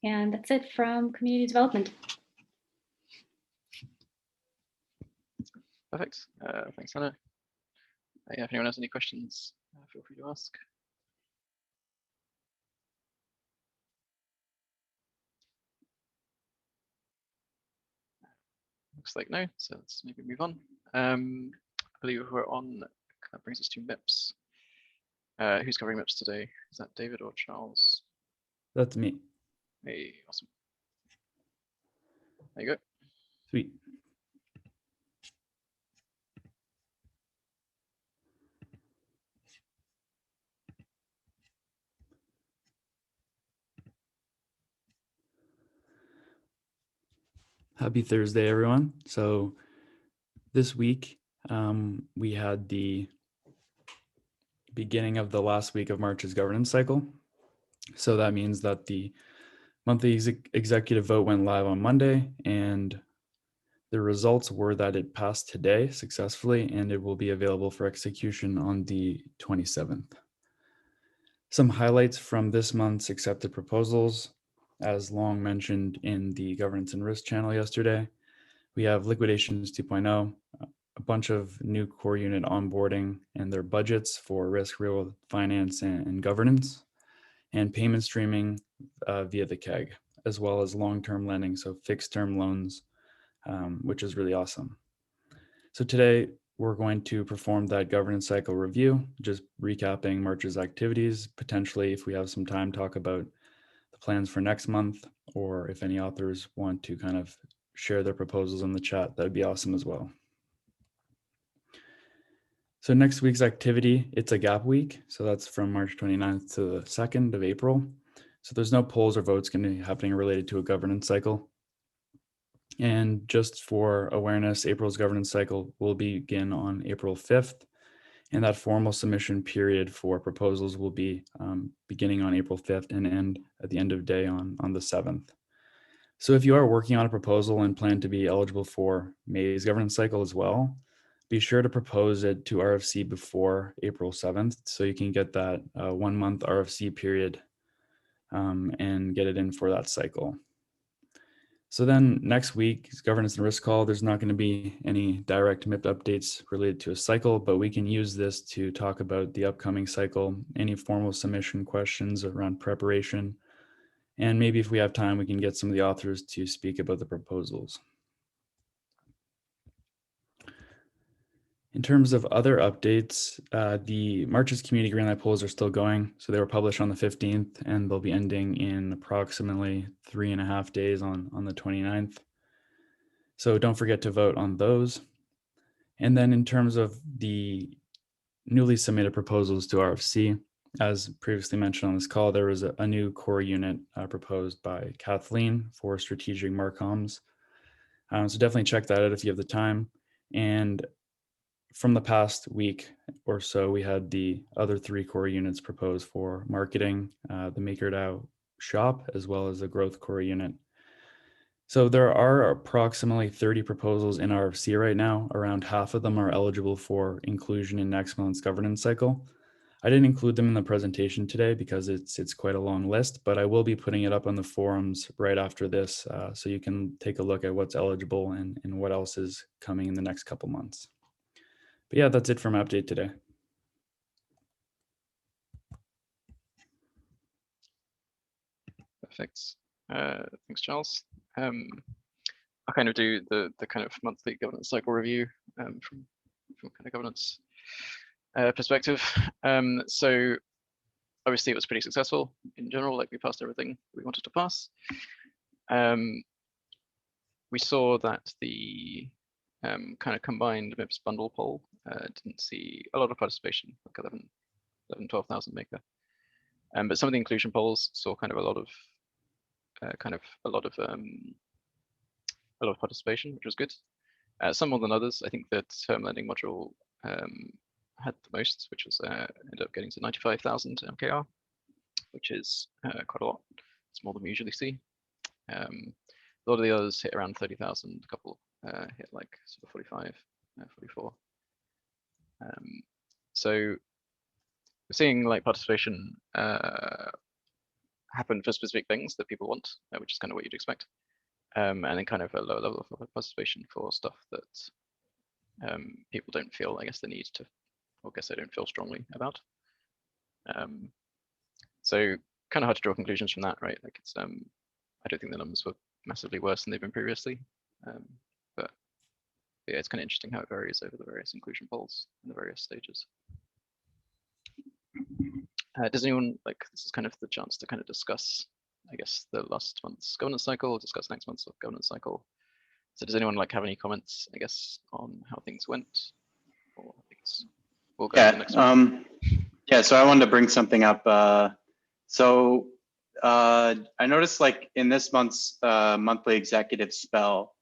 And that's it from community development. Perfect. Thanks, Hannah. Yeah, if anyone has any questions, feel free to ask. Looks like no, so let's maybe move on. I believe we're on, that brings us to MIPs. Who's covering MIPs today? Is that David or Charles? That's me. Hey, awesome. There you go. Sweet. Happy Thursday, everyone. So this week, we had the beginning of the last week of March's governance cycle. So that means that the monthly executive vote went live on Monday, and the results were that it passed today successfully, and it will be available for execution on the 27th. Some highlights from this month's accepted proposals, as Long mentioned in the governance and risk channel yesterday. We have liquidations 2.0, a bunch of new core unit onboarding and their budgets for risk, real finance, and governance, and payment streaming via the KEG, as well as long-term lending, so fixed-term loans, which is really awesome. So today, we're going to perform that governance cycle review, just recapping March's activities, potentially if we have some time, talk about the plans for next month, or if any authors want to kind of share their proposals in the chat, that'd be awesome as well. So next week's activity, it's a gap week. So that's from March 29th to the 2nd of April. So there's no polls or votes going to be happening related to a governance cycle. And just for awareness, April's governance cycle will begin on April 5th. And that formal submission period for proposals will be beginning on April 5th and end at the end of day on the 7th. So if you are working on a proposal and plan to be eligible for May's governance cycle as well, be sure to propose it to RFC before April 7th so you can get that 1 month RFC period and get it in for that cycle. So then next week's governance and risk call, there's not going to be any direct MIP updates related to a cycle, but we can use this to talk about the upcoming cycle, any formal submission questions around preparation, and maybe if we have time, we can get some of the authors to speak about the proposals. In terms of other updates, the March's community greenlight polls are still going. So they were published on the 15th and they'll be ending in approximately 3.5 days on the 29th. So don't forget to vote on those. And then in terms of the newly submitted proposals to RFC, as previously mentioned on this call, there was a new core unit proposed by Kathleen for strategic marcoms. So definitely check that out if you have the time. And from the past week or so, we had the other 3 core units proposed for marketing, the MakerDAO shop, as well as the growth core unit. So there are approximately 30 proposals in RFC right now. Around half of them are eligible for inclusion in next month's governance cycle. I didn't include them in the presentation today because it's quite a long list, but I will be putting it up on the forums right after this so you can take a look at what's eligible and what else is coming in the next couple months. But yeah, that's it for my update today. Perfect. Thanks, Charles. I'll kind of do the kind of monthly governance cycle review from kind of governance perspective. So obviously it was pretty successful in general, like we passed everything we wanted to pass. We saw that the kind of combined MIPS bundle poll didn't see a lot of participation, like 12,000 maker. But some of the inclusion polls saw kind of a lot of participation, which was good. Some more than others. I think the term lending module had the most, which was ended up getting to 95,000 MKR, which is quite a lot. It's more than we usually see. A lot of the others hit around 30,000. A couple hit like sort of 45, 44. So we're seeing like participation happen for specific things that people want, which is kind of what you'd expect. And then kind of a lower level of participation for stuff that people don't feel, I guess, the need to, or I guess they don't feel strongly about. So kind of hard to draw conclusions from that, right? Like it's, I don't think the numbers were massively worse than they've been previously, but yeah, it's kind of interesting how it varies over the various inclusion polls in the various stages. Does anyone, like, this is kind of the chance to kind of discuss, I guess, the last month's governance cycle, discuss next month's governance cycle. So does anyone like have any comments, I guess, on how things went? Or I guess we'll go to the next one. Yeah, so I wanted to bring something up. I noticed like in this month's monthly executive spell,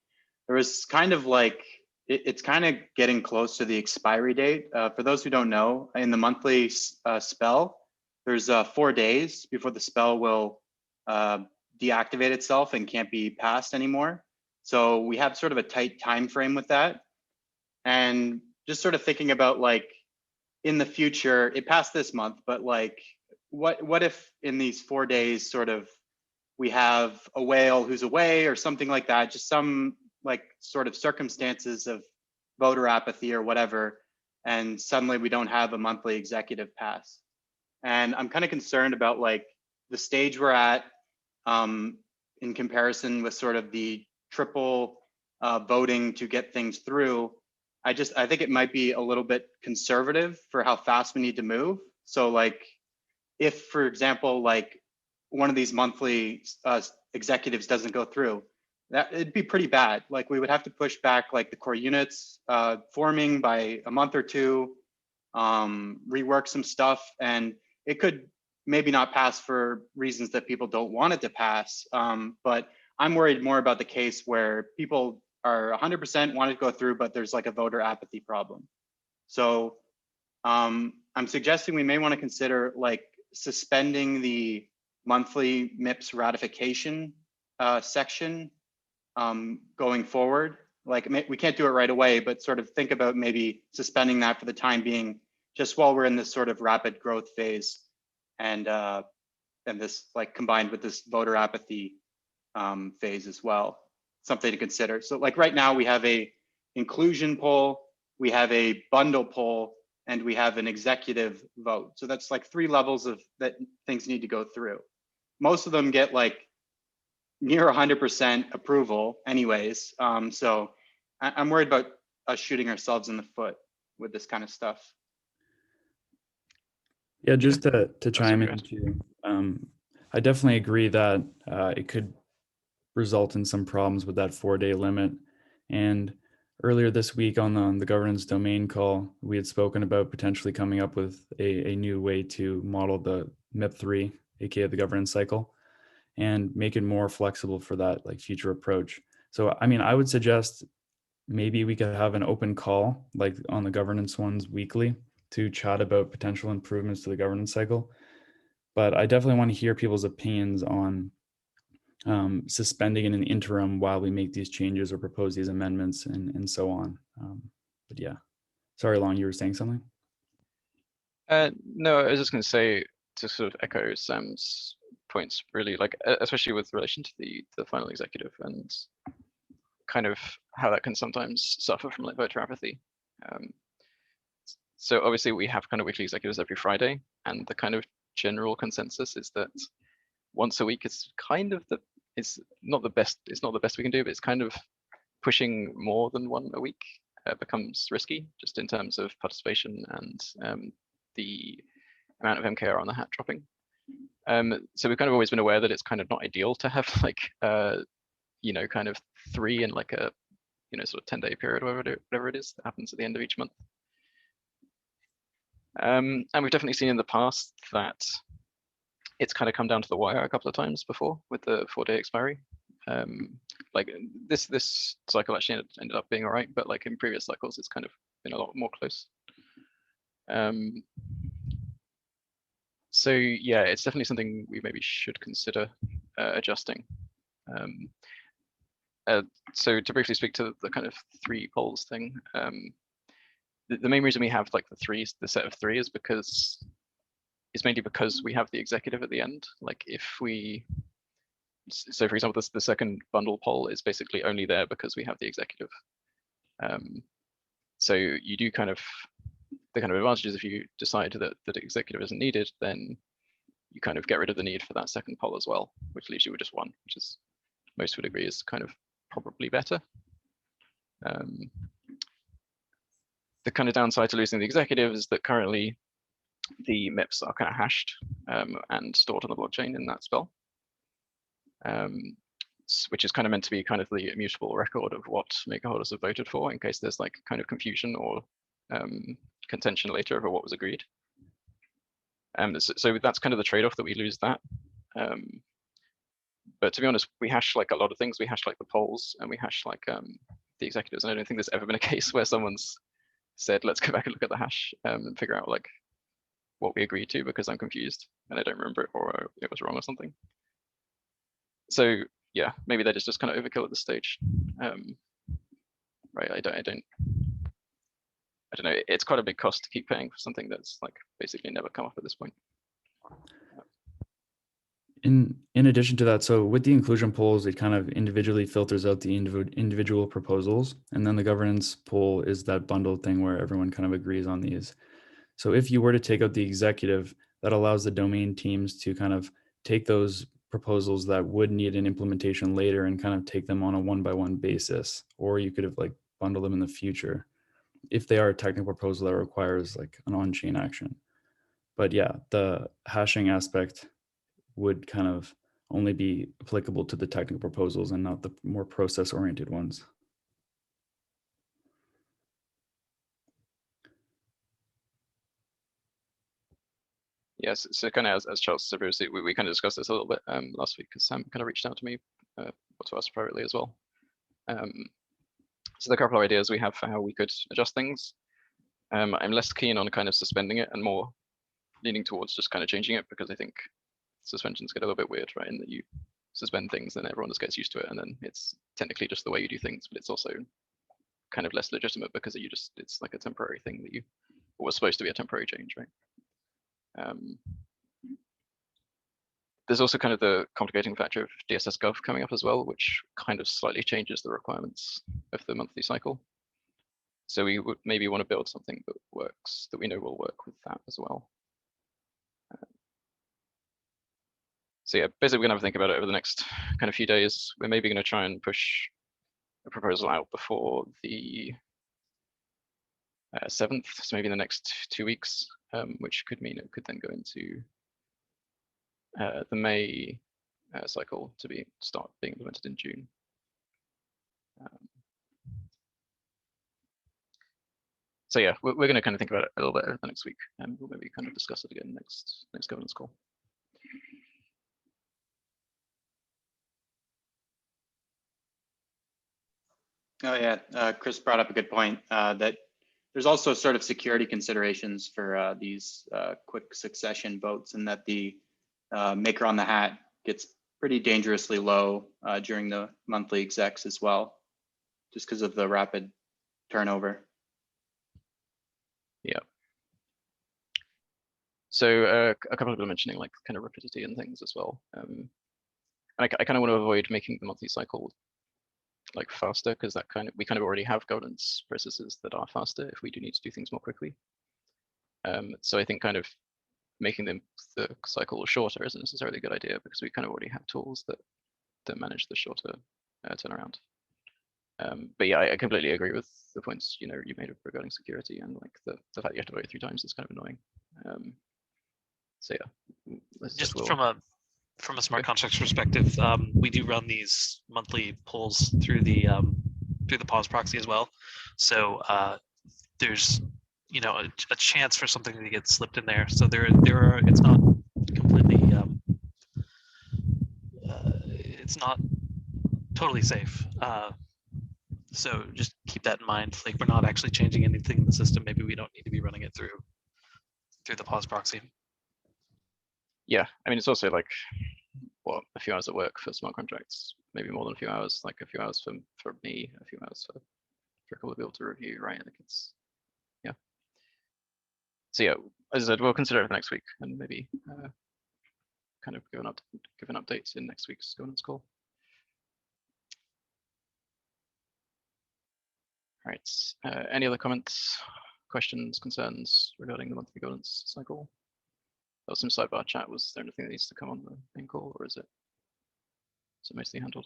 there was kind of like, it's kind of getting close to the expiry date. For those who don't know, in the monthly spell, there's 4 days before the spell will deactivate itself and can't be passed anymore. So we have sort of a tight time frame with that. And just sort of thinking about like in the future, it passed this month, but like what if in these 4 days sort of we have a whale who's away or something like that, just some like sort of circumstances of voter apathy or whatever, and suddenly we don't have a monthly executive pass. And I'm kind of concerned about like the stage we're at in comparison with sort of the triple voting to get things through. I think it might be a little bit conservative for how fast we need to move. So like if, for example, like one of these monthly executives doesn't go through, that it'd be pretty bad. Like we would have to push back like the core units forming by a month or two, rework some stuff, and it could maybe not pass for reasons that people don't want it to pass. But I'm worried more about the case where people are 100% want to go through, but there's like a voter apathy problem. So I'm suggesting we may want to consider like suspending the monthly MIPS ratification section going forward. Like we can't do it right away, but sort of think about maybe suspending that for the time being, just while we're in this sort of rapid growth phase, and this like combined with this voter apathy phase as well, something to consider. So like right now we have a inclusion poll, we have a bundle poll, and we have an executive vote. So that's like 3 levels of that things need to go through. Most of them get like near 100% approval anyways. So I'm worried about us shooting ourselves in the foot with this kind of stuff. Yeah, just to chime in too, I definitely agree that it could result in some problems with that 4-day limit. And earlier this week on the governance domain call, we had spoken about potentially coming up with a new way to model the MIP3, aka the governance cycle, and make it more flexible for that like future approach. So, I mean, I would suggest maybe we could have an open call like on the governance ones weekly to chat about potential improvements to the governance cycle. But I definitely want to hear people's opinions on suspending in an interim while we make these changes or propose these amendments and so on. But yeah, sorry, Lon, you were saying something? No, I was just going to say, to sort of echo Sam's points, really, like especially with relation to the final executive and kind of how that can sometimes suffer from like voter apathy. So obviously we have kind of weekly executives every Friday, and the kind of general consensus is that once a week is kind of it's not the best we can do, but it's kind of pushing more than one a week becomes risky, just in terms of participation and the amount of MKR on the hat dropping. So we've kind of always been aware that it's kind of not ideal to have like, you know, kind of 3 in like a, you know, sort of 10-day period, whatever it is that happens at the end of each month. And we've definitely seen in the past that it's kind of come down to the wire a couple of times before with the 4-day expiry. Like this cycle actually ended up being all right, but like in previous cycles, it's kind of been a lot more close. So yeah, it's definitely something we maybe should consider adjusting. So to briefly speak to the kind of 3 polls thing, the main reason we have like the set of 3 is because it's mainly because we have the executive at the end. Like if we, so for example, the second bundle poll is basically only there because we have the executive. So you do kind of, the kind of advantages if you decide that the executive isn't needed, then you kind of get rid of the need for that second poll as well, which leaves you with just 1, which is, most would agree, is kind of probably better. The kind of downside to losing the executive is that currently the MIPs are kind of hashed and stored on the blockchain in that spell, which is kind of meant to be kind of the immutable record of what maker holders have voted for in case there's like kind of confusion or contention later over what was agreed. So that's kind of the trade-off, that we lose that. But to be honest, we hash like a lot of things. We hash like the polls and we hash like the executives. And I don't think there's ever been a case where someone's said, let's go back and look at the hash and figure out like what we agreed to because I'm confused and I don't remember it or it was wrong or something. So yeah, maybe that is just kind of overkill at this stage. Right, I don't know. It's quite a big cost to keep paying for something that's like basically never come up at this point. In addition to that, so with the inclusion polls, it kind of individually filters out the individual proposals, and then the governance poll is that bundled thing where everyone kind of agrees on these. So if you were to take out the executive, that allows the domain teams to kind of take those proposals that would need an implementation later and kind of take them on a 1-by-1 basis, or you could have like bundled them in the future if they are a technical proposal that requires like an on-chain action. But yeah, the hashing aspect would kind of only be applicable to the technical proposals and not the more process-oriented ones. Yes, so kind of as Charles said previously, we kind of discussed this a little bit last week because Sam kind of reached out to me or to us privately as well. So the couple of ideas we have for how we could adjust things. I'm less keen on kind of suspending it and more leaning towards just kind of changing it because I think suspensions get a little bit weird, right? In that you suspend things and everyone just gets used to it and then it's technically just the way you do things, but it's also kind of less legitimate because it's like a temporary thing that was supposed to be a temporary change, right? There's also kind of the complicating factor of DSS Gov coming up as well, which kind of slightly changes the requirements of the monthly cycle. So we would maybe want to build something that works, that we know will work with that as well. So yeah, basically we're gonna have to think about it over the next kind of few days. We're maybe gonna try and push a proposal out before the 7th, so maybe in the next 2 weeks, which could mean it could then go into the May cycle to start being implemented in June. So yeah, we're going to kind of think about it a little bit over the next week, and we'll maybe kind of discuss it again next governance call. Oh yeah, Chris brought up a good point that there's also sort of security considerations for these quick succession votes, and that the maker on the hat gets pretty dangerously low during the monthly execs as well, just because of the rapid turnover. Yeah. So a couple of people are mentioning like kind of rapidity and things as well. And I kind of want to avoid making the monthly cycle like faster because we kind of already have governance processes that are faster if we do need to do things more quickly. So I think kind of making the cycle shorter isn't necessarily a good idea because we kind of already have tools that manage the shorter turnaround. But yeah, I completely agree with the points you made regarding security and like the fact you have to vote 3 times is kind of annoying. So yeah, just from a smart contracts perspective, we do run these monthly polls through the pause proxy as well. So there's a chance for something to get slipped in there. So there are, it's not completely it's not totally safe. So just keep that in mind. Like, we're not actually changing anything in the system. Maybe we don't need to be running it through the pause proxy. Yeah, I mean, it's also like, what, a few hours at work for smart contracts, maybe more than a few hours, like a few hours for me, a few hours for a couple of people to review, right? Like, it's, yeah. So yeah, as I said, we'll consider it for next week and maybe kind of give an update in next week's governance call. All right, any other comments, questions, concerns regarding the monthly governance cycle? There was some sidebar chat. Was there anything that needs to come on the main call, or is it mostly handled?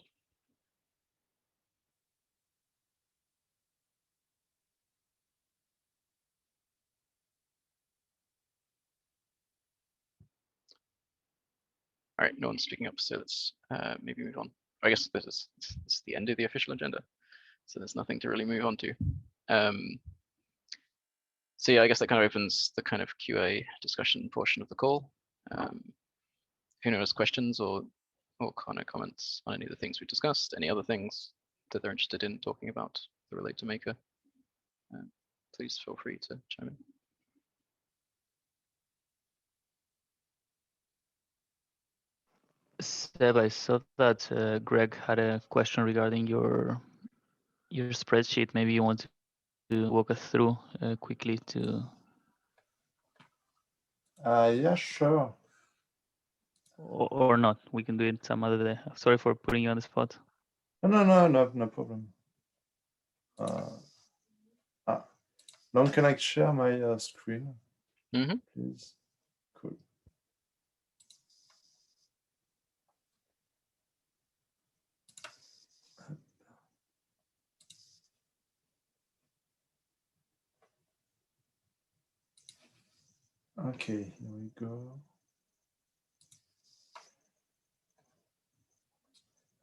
All right, no one's speaking up, so let's maybe move on. I guess this is the end of the official agenda, so there's nothing to really move on to. So yeah, I guess that kind of opens the kind of QA discussion portion of the call. If anyone has questions or kind of comments on any of the things we discussed, any other things that they're interested in talking about that relate to Maker, please feel free to chime in. Seb, I saw that Greg had a question regarding your spreadsheet. Maybe you want to walk us through quickly to. Yeah, sure. Or not. We can do it some other day. Sorry for putting you on the spot. No problem. Now can I share my screen? Mm-hmm. Please. Cool. Okay, here we go.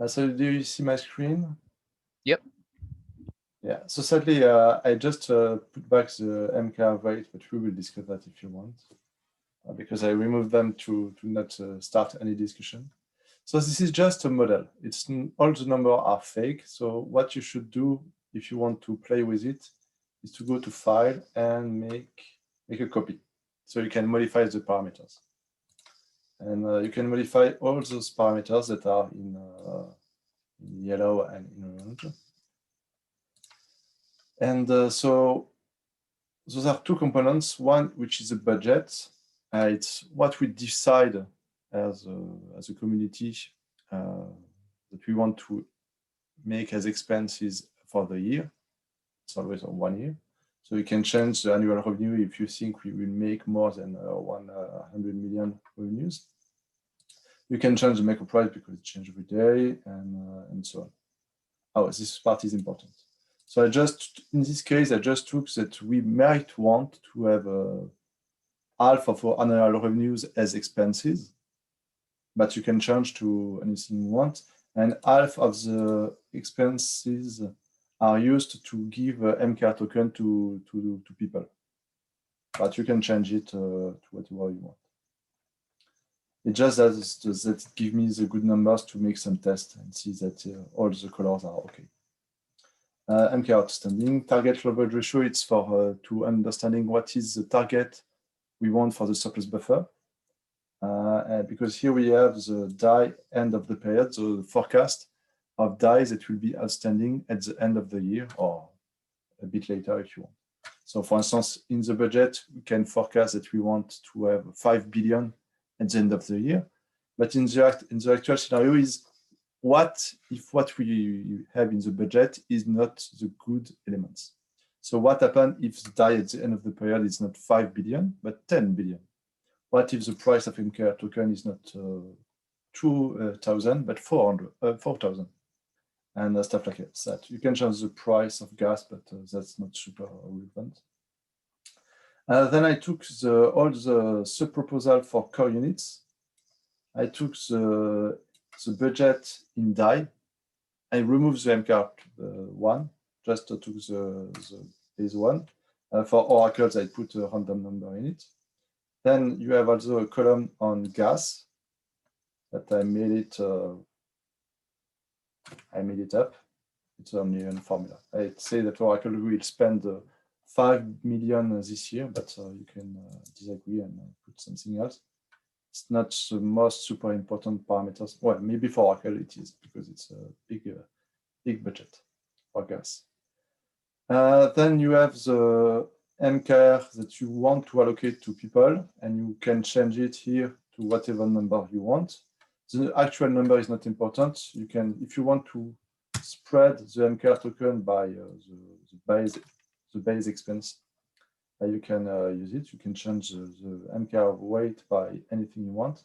So do you see my screen? Yep. Yeah, so sadly, I just put back the MKR weight, but we will discuss that if you want, because I removed them to not start any discussion. So this is just a model. It's all the numbers are fake. So what you should do if you want to play with it is to go to File and make a copy. So you can modify the parameters. And you can modify all those parameters that are in yellow and in orange. And so those are two components. One, which is a budget. It's what we decide as a community that we want to make as expenses for the year. It's always on 1 year. So you can change the annual revenue if you think we will make more than 100 million revenues. You can change the make-up price because it changes every day and so on. Oh, this part is important. So in this case, I just took that we might want to have half of our annual revenues as expenses, but you can change to anything you want. And half of the expenses are used to give MKR token to people, but you can change it to whatever you want. It just does that it gives me the good numbers to make some tests and see that all the colors are okay. MKR outstanding target leverage ratio. It's for to understanding what is the target we want for the surplus buffer. Because here we have the DAI end of the period, so the forecast of DAI that will be outstanding at the end of the year or a bit later if you want. So for instance, in the budget, we can forecast that we want to have 5 billion at the end of the year. But in the actual scenario is what if what we have in the budget is not the good elements. So what happens if the DAI at the end of the period is not 5 billion, but 10 billion? What if the price of MKR token is not 2,000, but 4,000? And stuff like that. You can change the price of gas, but that's not super relevant. Then I took all the sub-proposal for core units. I took the budget in die. I removed the MCAR one, just took the base one. For oracles, I put a random number in it. Then you have also a column on gas that I made it up. It's only a formula. I'd say that Oracle will spend 5 million this year, but you can disagree and put something else. It's not the most super important parameters. Well, maybe for Oracle it is, because it's a big budget for gas. Then you have the MKR that you want to allocate to people, and you can change it here to whatever number you want. The actual number is not important. You can, if you want to spread the MKR token by the base expense, you can use it. You can change the MKR weight by anything you want,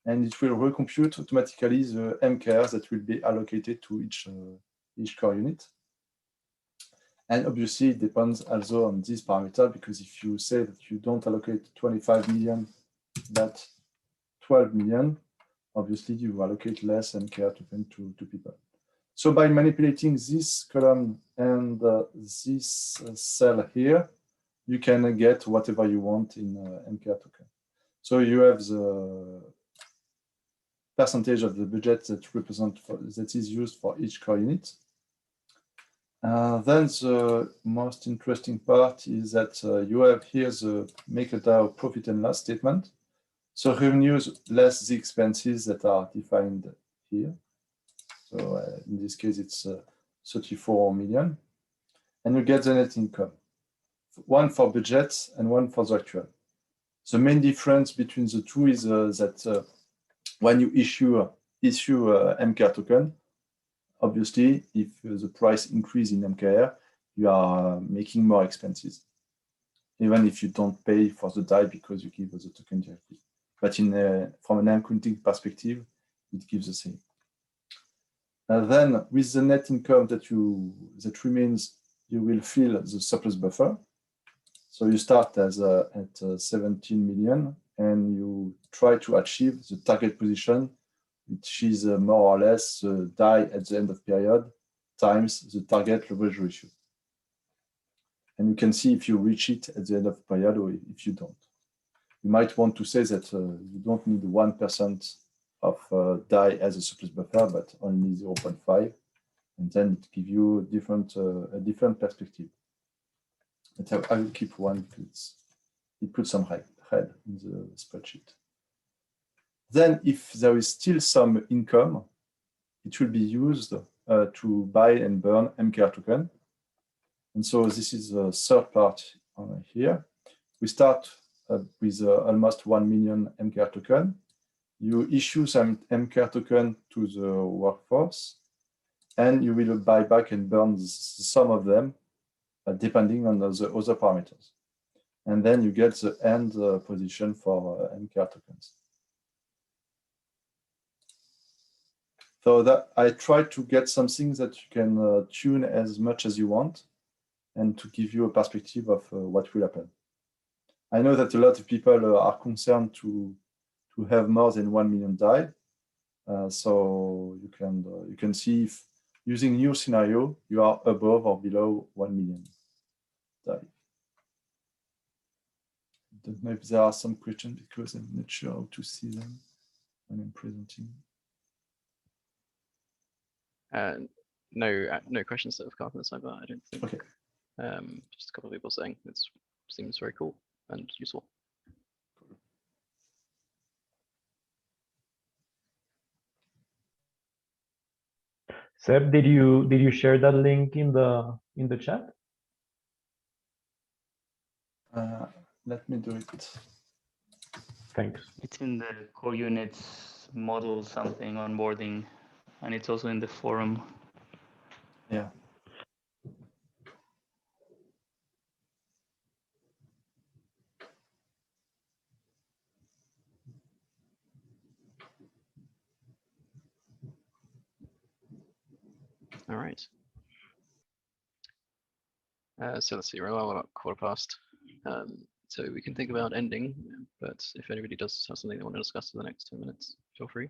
and it will recompute automatically the MKR that will be allocated to each core unit. And obviously, it depends also on this parameter, because if you say that you don't allocate 25 million, but 12 million, obviously you allocate less MKR token to people. So by manipulating this column and this cell here, you can get whatever you want in MKR token. So you have the percentage of the budget that is used for each core unit. Then the most interesting part is that you have here the MakerDAO profit and loss statement. So revenues less the expenses that are defined here. So in this case, it's 34 million. And you get the net income, one for budget and one for the actual. The main difference between the two is that when you issue MKR token, obviously, if the price increase in MKR, you are making more expenses, even if you don't pay for the DAI because you give the token directly. But from an accounting perspective, it gives the same. Then, with the net income that remains, you will fill the surplus buffer. So you start at 17 million, and you try to achieve the target position, which is more or less the DAI at the end of period times the target leverage ratio. And you can see if you reach it at the end of period or if you don't. You might want to say that you don't need 1% of DAI as a surplus buffer, but only 0.5, and then it gives you a different perspective. But I will keep one because it puts some red in the spreadsheet. Then if there is still some income, it will be used to buy and burn MKR token. And so this is the third part here. We start with almost 1 million MKR token. You issue some MKR token to the workforce, and you will buy back and burn some of them, depending on the other parameters. And then you get the end position for MKR tokens. So that I try to get something that you can tune as much as you want, and to give you a perspective of what will happen. I know that a lot of people are concerned to have more than 1 million DAI. So you can see if using new scenario, you are above or below 1 million DAI. I don't know if there are some questions because I'm not sure how to see them when I'm presenting. No questions that have come up on the sidebar, I don't think. Okay. Just a couple of people saying it seems very cool and useful. Seb, did you share that link in the chat? Let me do it. Thanks. It's in the core units model something onboarding, and it's also in the forum. Yeah. All right. So let's see, we're about quarter past. So we can think about ending, but if anybody does have something they want to discuss for the next 10 minutes, feel free.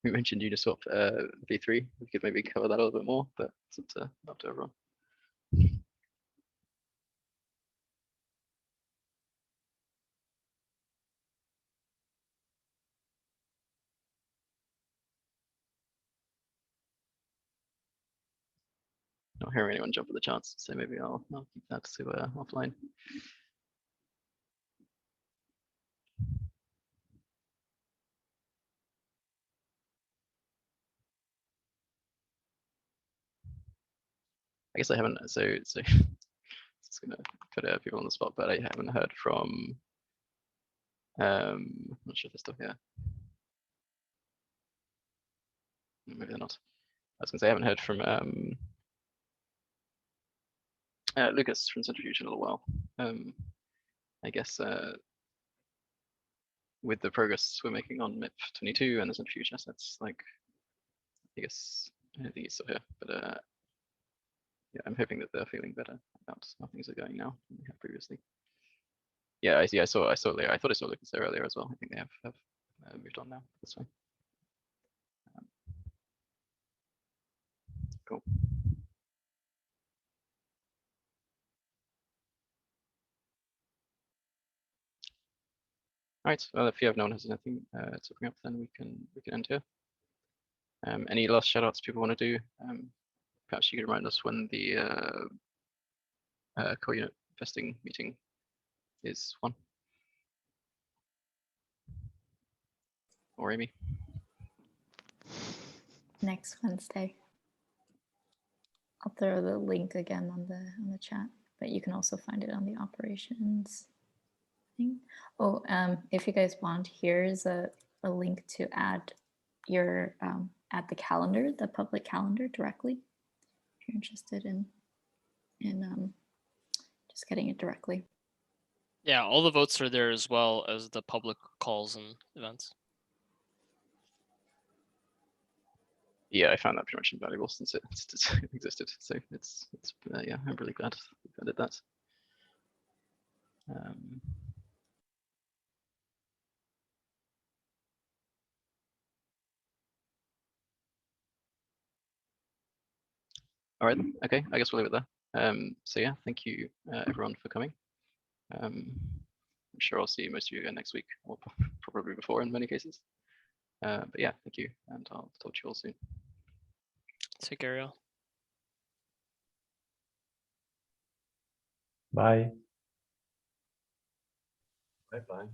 We mentioned Uniswap v3. We could maybe cover that a little bit more, but it's up to everyone. Not hearing anyone jump at the chance, so maybe I'll keep that to offline. I guess I haven't. So it's gonna put people on the spot, but I haven't heard from. I'm not sure if they're still here. Maybe they're not. I was gonna say I haven't heard from Lucas from Centrifuge in a little while. I guess with the progress we're making on MIP 22 and the Centrifuge assets, like I guess I don't think he's still here, but yeah, I'm hoping that they're feeling better about how things are going now than we had previously. Yeah, I see. I saw Leo. I thought I saw Lucas there earlier as well. I think they have moved on now. That's fine. Cool. All right. Well, if you have no one has anything to bring up, then we can end here. Any last shout outs people want to do? Perhaps you could remind us when the co-unit vesting meeting is one. Or Amy. Next Wednesday. I'll throw the link again on the chat, but you can also find it on the operations thing. Oh, if you guys want, here's a link to add your add the calendar, the public calendar directly. If you're interested in just getting it directly. Yeah, all the votes are there as well as the public calls and events. Yeah, I found that pretty much invaluable since it existed. So it's yeah, I'm really glad we did that. All right, okay, I guess we'll leave it there. So yeah, thank you everyone for coming. I'm sure I'll see most of you again next week, or probably before in many cases. But yeah, thank you, and I'll talk to you all soon. Take care, y'all. Bye. Bye bye.